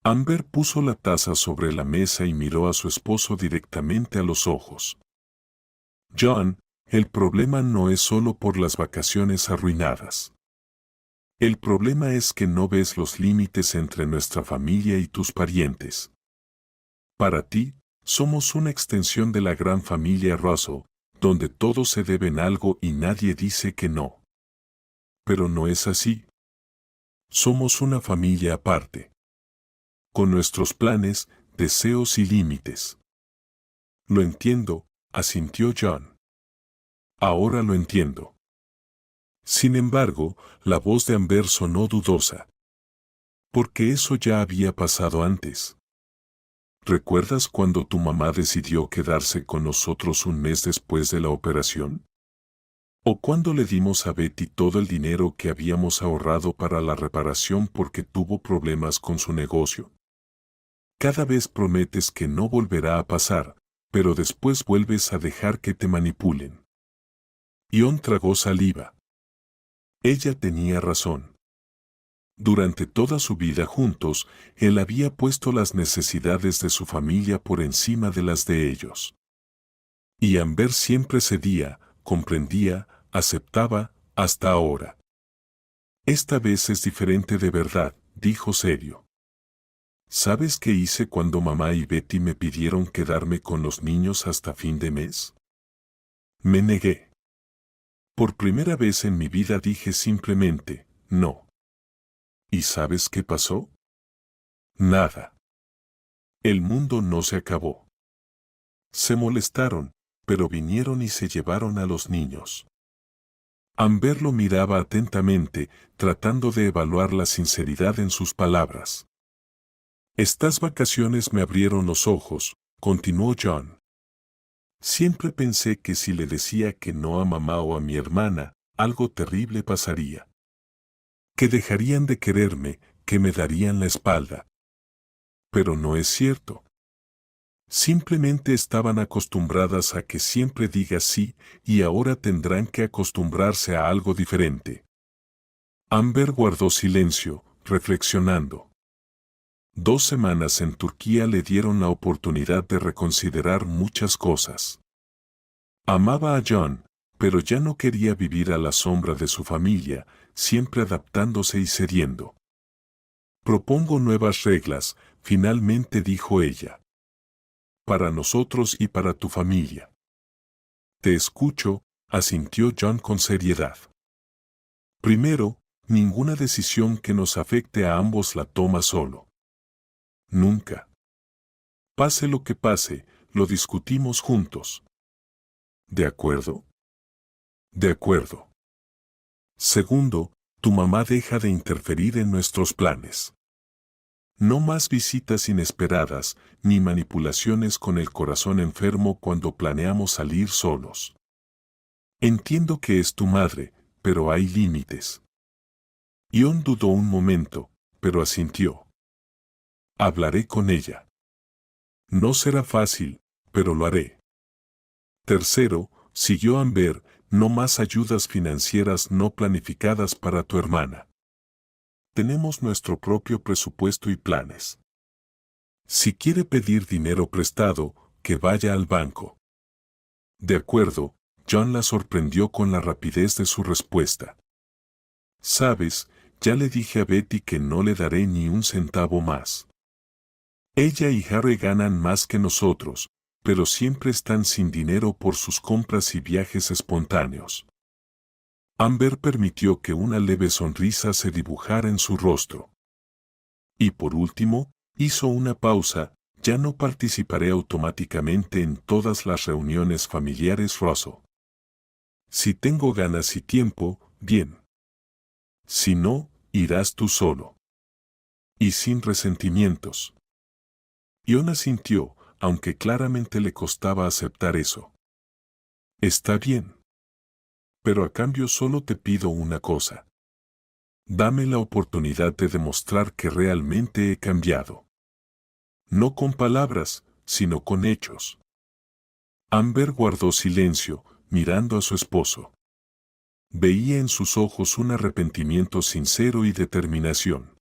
Amber puso la taza sobre la mesa y miró a su esposo directamente a los ojos. John, el problema no es solo por las vacaciones arruinadas. El problema es que no ves los límites entre nuestra familia y tus parientes. Para ti, somos una extensión de la gran familia Russell, donde todos se deben algo y nadie dice que no. Pero no es así. Somos una familia aparte. Con nuestros planes, deseos y límites. Lo entiendo, asintió John. Ahora lo entiendo. Sin embargo, la voz de Amber sonó dudosa. Porque eso ya había pasado antes. ¿Recuerdas cuando tu mamá decidió quedarse con nosotros un mes después de la operación? ¿O cuando le dimos a Betty todo el dinero que habíamos ahorrado para la reparación porque tuvo problemas con su negocio? Cada vez prometes que no volverá a pasar, pero después vuelves a dejar que te manipulen. Ion tragó saliva. Ella tenía razón. Durante toda su vida juntos, él había puesto las necesidades de su familia por encima de las de ellos. Y Amber siempre cedía, comprendía, aceptaba, hasta ahora. Esta vez es diferente de verdad, dijo serio. ¿Sabes qué hice cuando mamá y Betty me pidieron quedarme con los niños hasta fin de mes? Me negué. Por primera vez en mi vida dije simplemente, no. ¿Y sabes qué pasó? Nada. El mundo no se acabó. Se molestaron, pero vinieron y se llevaron a los niños. Amber lo miraba atentamente, tratando de evaluar la sinceridad en sus palabras. Estas vacaciones me abrieron los ojos, continuó John. Siempre pensé que si le decía que no a mamá o a mi hermana, algo terrible pasaría. Que dejarían de quererme, que me darían la espalda. Pero no es cierto. Simplemente estaban acostumbradas a que siempre digas sí y ahora tendrán que acostumbrarse a algo diferente. Amber guardó silencio, reflexionando. 2 semanas en Turquía le dieron la oportunidad de reconsiderar muchas cosas. Amaba a John, pero ya no quería vivir a la sombra de su familia, siempre adaptándose y cediendo. Propongo nuevas reglas, finalmente dijo ella. Para nosotros y para tu familia. Te escucho, asintió John con seriedad. Primero, ninguna decisión que nos afecte a ambos la toma solo. Nunca. Pase lo que pase, lo discutimos juntos. ¿De acuerdo? De acuerdo. Segundo, tu mamá deja de interferir en nuestros planes. No más visitas inesperadas, ni manipulaciones con el corazón enfermo cuando planeamos salir solos. Entiendo que es tu madre, pero hay límites. Ion dudó un momento, pero asintió. Hablaré con ella. No será fácil, pero lo haré. Tercero, siguió Amber, no más ayudas financieras no planificadas para tu hermana. Tenemos nuestro propio presupuesto y planes. Si quiere pedir dinero prestado, que vaya al banco. De acuerdo, John la sorprendió con la rapidez de su respuesta. Sabes, ya le dije a Betty que no le daré ni un centavo más. Ella y Harry ganan más que nosotros, pero siempre están sin dinero por sus compras y viajes espontáneos. Amber permitió que una leve sonrisa se dibujara en su rostro. Y por último, hizo una pausa, ya no participaré automáticamente en todas las reuniones familiares Russell. Si tengo ganas y tiempo, bien. Si no, irás tú solo. Y sin resentimientos. Ion asintió, aunque claramente le costaba aceptar eso. Está bien. Pero a cambio solo te pido una cosa. Dame la oportunidad de demostrar que realmente he cambiado. No con palabras, sino con hechos. Amber guardó silencio, mirando a su esposo. Veía en sus ojos un arrepentimiento sincero y determinación.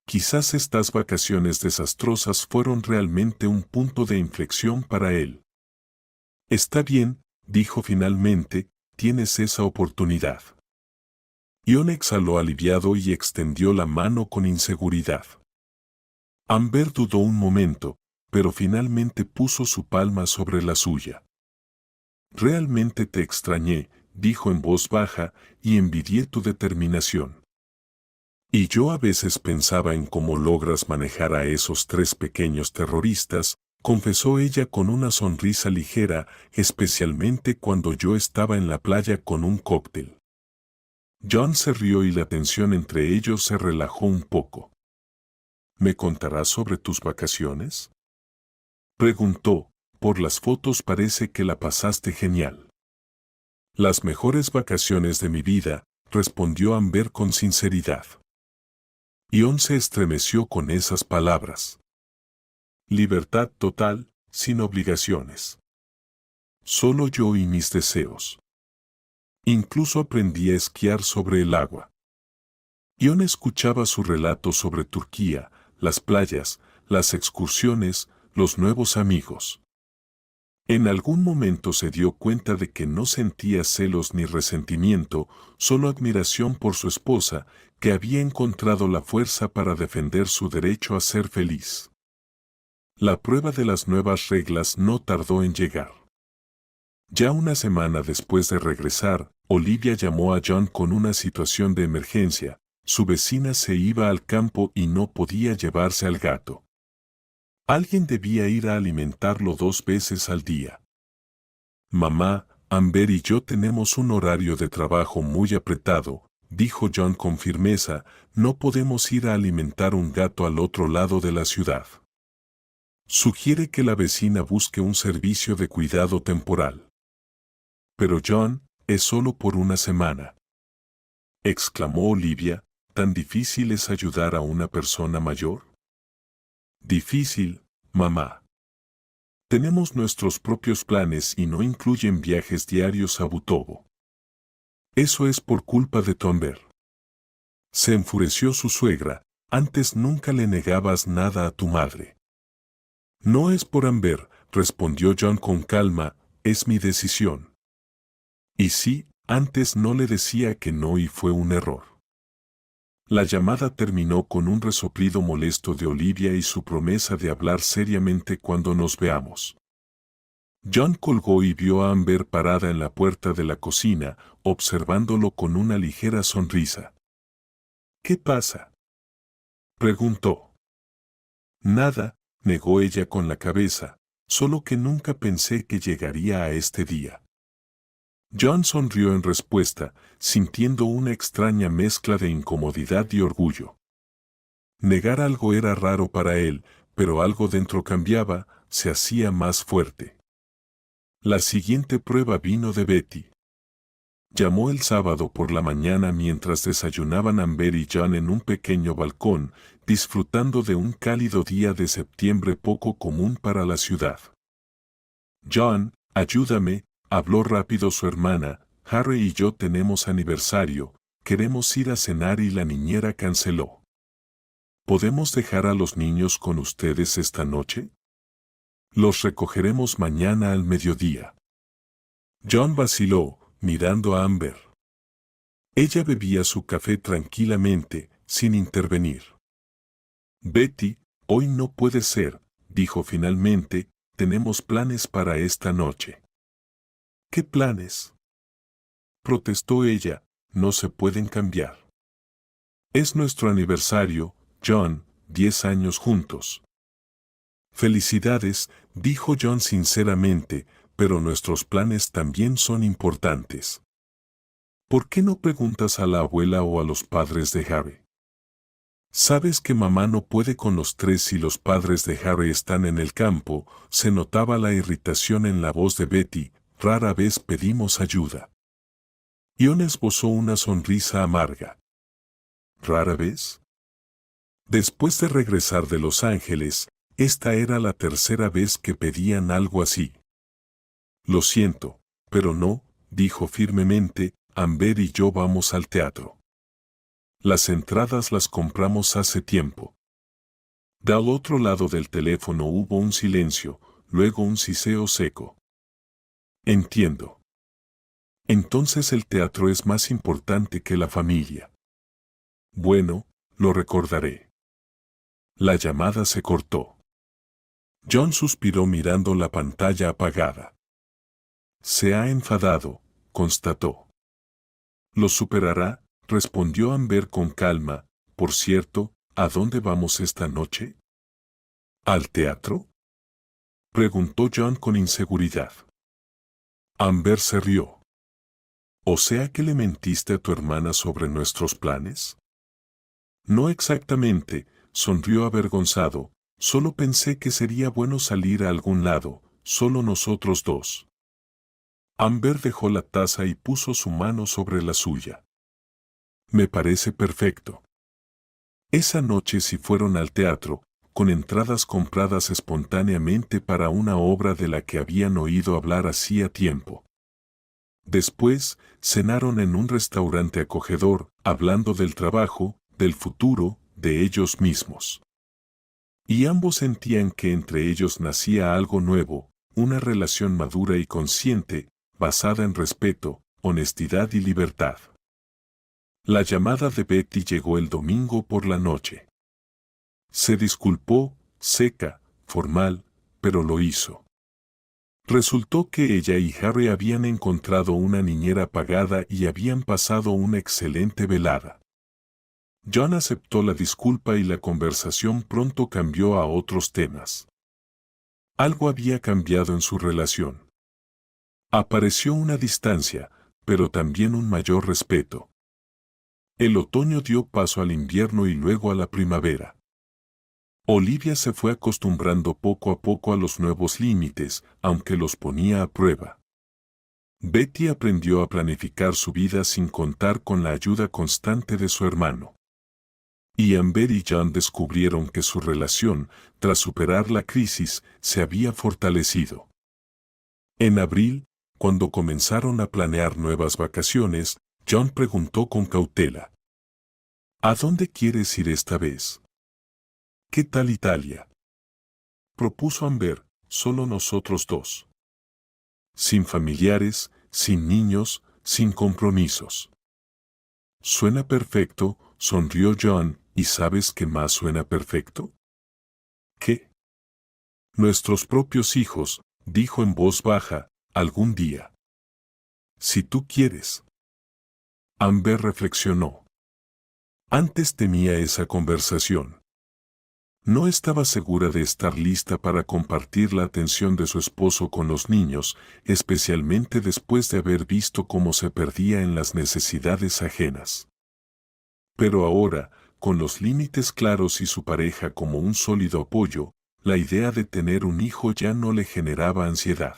Quizás estas vacaciones desastrosas fueron realmente un punto de inflexión para él. Está bien, dijo finalmente, tienes esa oportunidad. Ion exhaló aliviado y extendió la mano con inseguridad. Amber dudó un momento, pero finalmente puso su palma sobre la suya. Realmente te extrañé, dijo en voz baja, y envidié tu determinación. Y yo a veces pensaba en cómo logras manejar a esos 3 pequeños terroristas, confesó ella con una sonrisa ligera, especialmente cuando yo estaba en la playa con un cóctel. John se rió y la tensión entre ellos se relajó un poco. ¿Me contarás sobre tus vacaciones? Preguntó, por las fotos parece que la pasaste genial. Las mejores vacaciones de mi vida, respondió Amber con sinceridad. Ion se estremeció con esas palabras. Libertad total, sin obligaciones. Solo yo y mis deseos. Incluso aprendí a esquiar sobre el agua. Ion escuchaba su relato sobre Turquía, las playas, las excursiones, los nuevos amigos. En algún momento se dio cuenta de que no sentía celos ni resentimiento, solo admiración por su esposa, que había encontrado la fuerza para defender su derecho a ser feliz. La prueba de las nuevas reglas no tardó en llegar. Ya una semana después de regresar, Olivia llamó a John con una situación de emergencia. Su vecina se iba al campo y no podía llevarse al gato. Alguien debía ir a alimentarlo 2 veces al día. Mamá, Amber y yo tenemos un horario de trabajo muy apretado, dijo John con firmeza, no podemos ir a alimentar un gato al otro lado de la ciudad. Sugiere que la vecina busque un servicio de cuidado temporal. Pero John, es solo por una semana. Exclamó Olivia, ¿tan difícil es ayudar a una persona mayor? Difícil, mamá. Tenemos nuestros propios planes y no incluyen viajes diarios a Butovo. Eso es por culpa de tu Amber. Se enfureció su suegra. Antes nunca le negabas nada a tu madre. No es por Amber, respondió John con calma, es mi decisión. Y sí, antes no le decía que no y fue un error. La llamada terminó con un resoplido molesto de Olivia y su promesa de hablar seriamente cuando nos veamos. John colgó y vio a Amber parada en la puerta de la cocina, observándolo con una ligera sonrisa. ¿Qué pasa?, preguntó. Nada, negó ella con la cabeza, solo que nunca pensé que llegaría a este día. John sonrió en respuesta, sintiendo una extraña mezcla de incomodidad y orgullo. Negar algo era raro para él, pero algo dentro cambiaba, se hacía más fuerte. La siguiente prueba vino de Betty. Llamó el sábado por la mañana mientras desayunaban Amber y John en un pequeño balcón, disfrutando de un cálido día de septiembre poco común para la ciudad. John, ayúdame, habló rápido su hermana, Harry y yo tenemos aniversario, queremos ir a cenar y la niñera canceló. ¿Podemos dejar a los niños con ustedes esta noche? Los recogeremos mañana al mediodía. John vaciló, mirando a Amber. Ella bebía su café tranquilamente, sin intervenir. Betty, hoy no puede ser, dijo finalmente, tenemos planes para esta noche. ¿Qué planes?, protestó ella, no se pueden cambiar. Es nuestro aniversario, John, 10 años juntos. Felicidades, dijo John sinceramente, pero nuestros planes también son importantes. ¿Por qué no preguntas a la abuela o a los padres de Harry? Sabes que mamá no puede con los tres si los padres de Harry están en el campo, se notaba la irritación en la voz de Betty, rara vez pedimos ayuda. John esbozó una sonrisa amarga. ¿Rara vez? Después de regresar de Los Ángeles, esta era la tercera vez que pedían algo así. Lo siento, pero no, dijo firmemente, Amber y yo vamos al teatro. Las entradas las compramos hace tiempo. Del otro lado del teléfono hubo un silencio, luego un siseo seco. Entiendo. Entonces el teatro es más importante que la familia. Bueno, lo recordaré. La llamada se cortó. John suspiró mirando la pantalla apagada. Se ha enfadado, constató. Lo superará, respondió Amber con calma. Por cierto, ¿a dónde vamos esta noche? ¿Al teatro?, preguntó John con inseguridad. Amber se rió. ¿O sea que le mentiste a tu hermana sobre nuestros planes? No exactamente, sonrió avergonzado, solo pensé que sería bueno salir a algún lado, solo nosotros dos. Amber dejó la taza y puso su mano sobre la suya. Me parece perfecto. Esa noche sí fueron al teatro, con entradas compradas espontáneamente para una obra de la que habían oído hablar hacía tiempo. Después, cenaron en un restaurante acogedor, hablando del trabajo, del futuro, de ellos mismos. Y ambos sentían que entre ellos nacía algo nuevo, una relación madura y consciente, basada en respeto, honestidad y libertad. La llamada de Betty llegó el domingo por la noche. Se disculpó, seca, formal, pero lo hizo. Resultó que ella y Harry habían encontrado una niñera pagada y habían pasado una excelente velada. John aceptó la disculpa y la conversación pronto cambió a otros temas. Algo había cambiado en su relación. Apareció una distancia, pero también un mayor respeto. El otoño dio paso al invierno y luego a la primavera. Olivia se fue acostumbrando poco a poco a los nuevos límites, aunque los ponía a prueba. Betty aprendió a planificar su vida sin contar con la ayuda constante de su hermano. Y Amber y John descubrieron que su relación, tras superar la crisis, se había fortalecido. En abril, cuando comenzaron a planear nuevas vacaciones, John preguntó con cautela: ¿A dónde quieres ir esta vez? ¿Qué tal Italia? Propuso Amber: solo nosotros dos. Sin familiares, sin niños, sin compromisos. Suena perfecto, sonrió John, ¿y sabes qué más suena perfecto? ¿Qué? Nuestros propios hijos, dijo en voz baja, algún día. Si tú quieres. Amber reflexionó. Antes temía esa conversación. No estaba segura de estar lista para compartir la atención de su esposo con los niños, especialmente después de haber visto cómo se perdía en las necesidades ajenas. Pero ahora, con los límites claros y su pareja como un sólido apoyo, la idea de tener un hijo ya no le generaba ansiedad.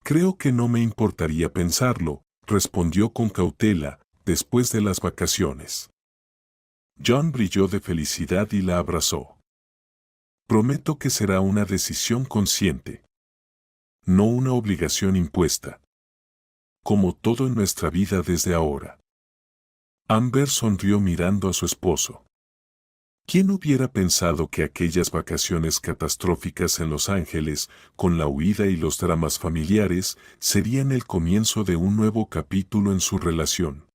Creo que no me importaría pensarlo, respondió con cautela, después de las vacaciones. John brilló de felicidad y la abrazó. Prometo que será una decisión consciente. No una obligación impuesta. Como todo en nuestra vida desde ahora. Amber sonrió mirando a su esposo. ¿Quién hubiera pensado que aquellas vacaciones catastróficas en Los Ángeles, con la huida y los dramas familiares, serían el comienzo de un nuevo capítulo en su relación?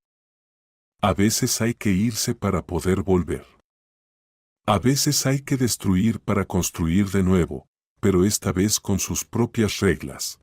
A veces hay que irse para poder volver. A veces hay que destruir para construir de nuevo, pero esta vez con sus propias reglas.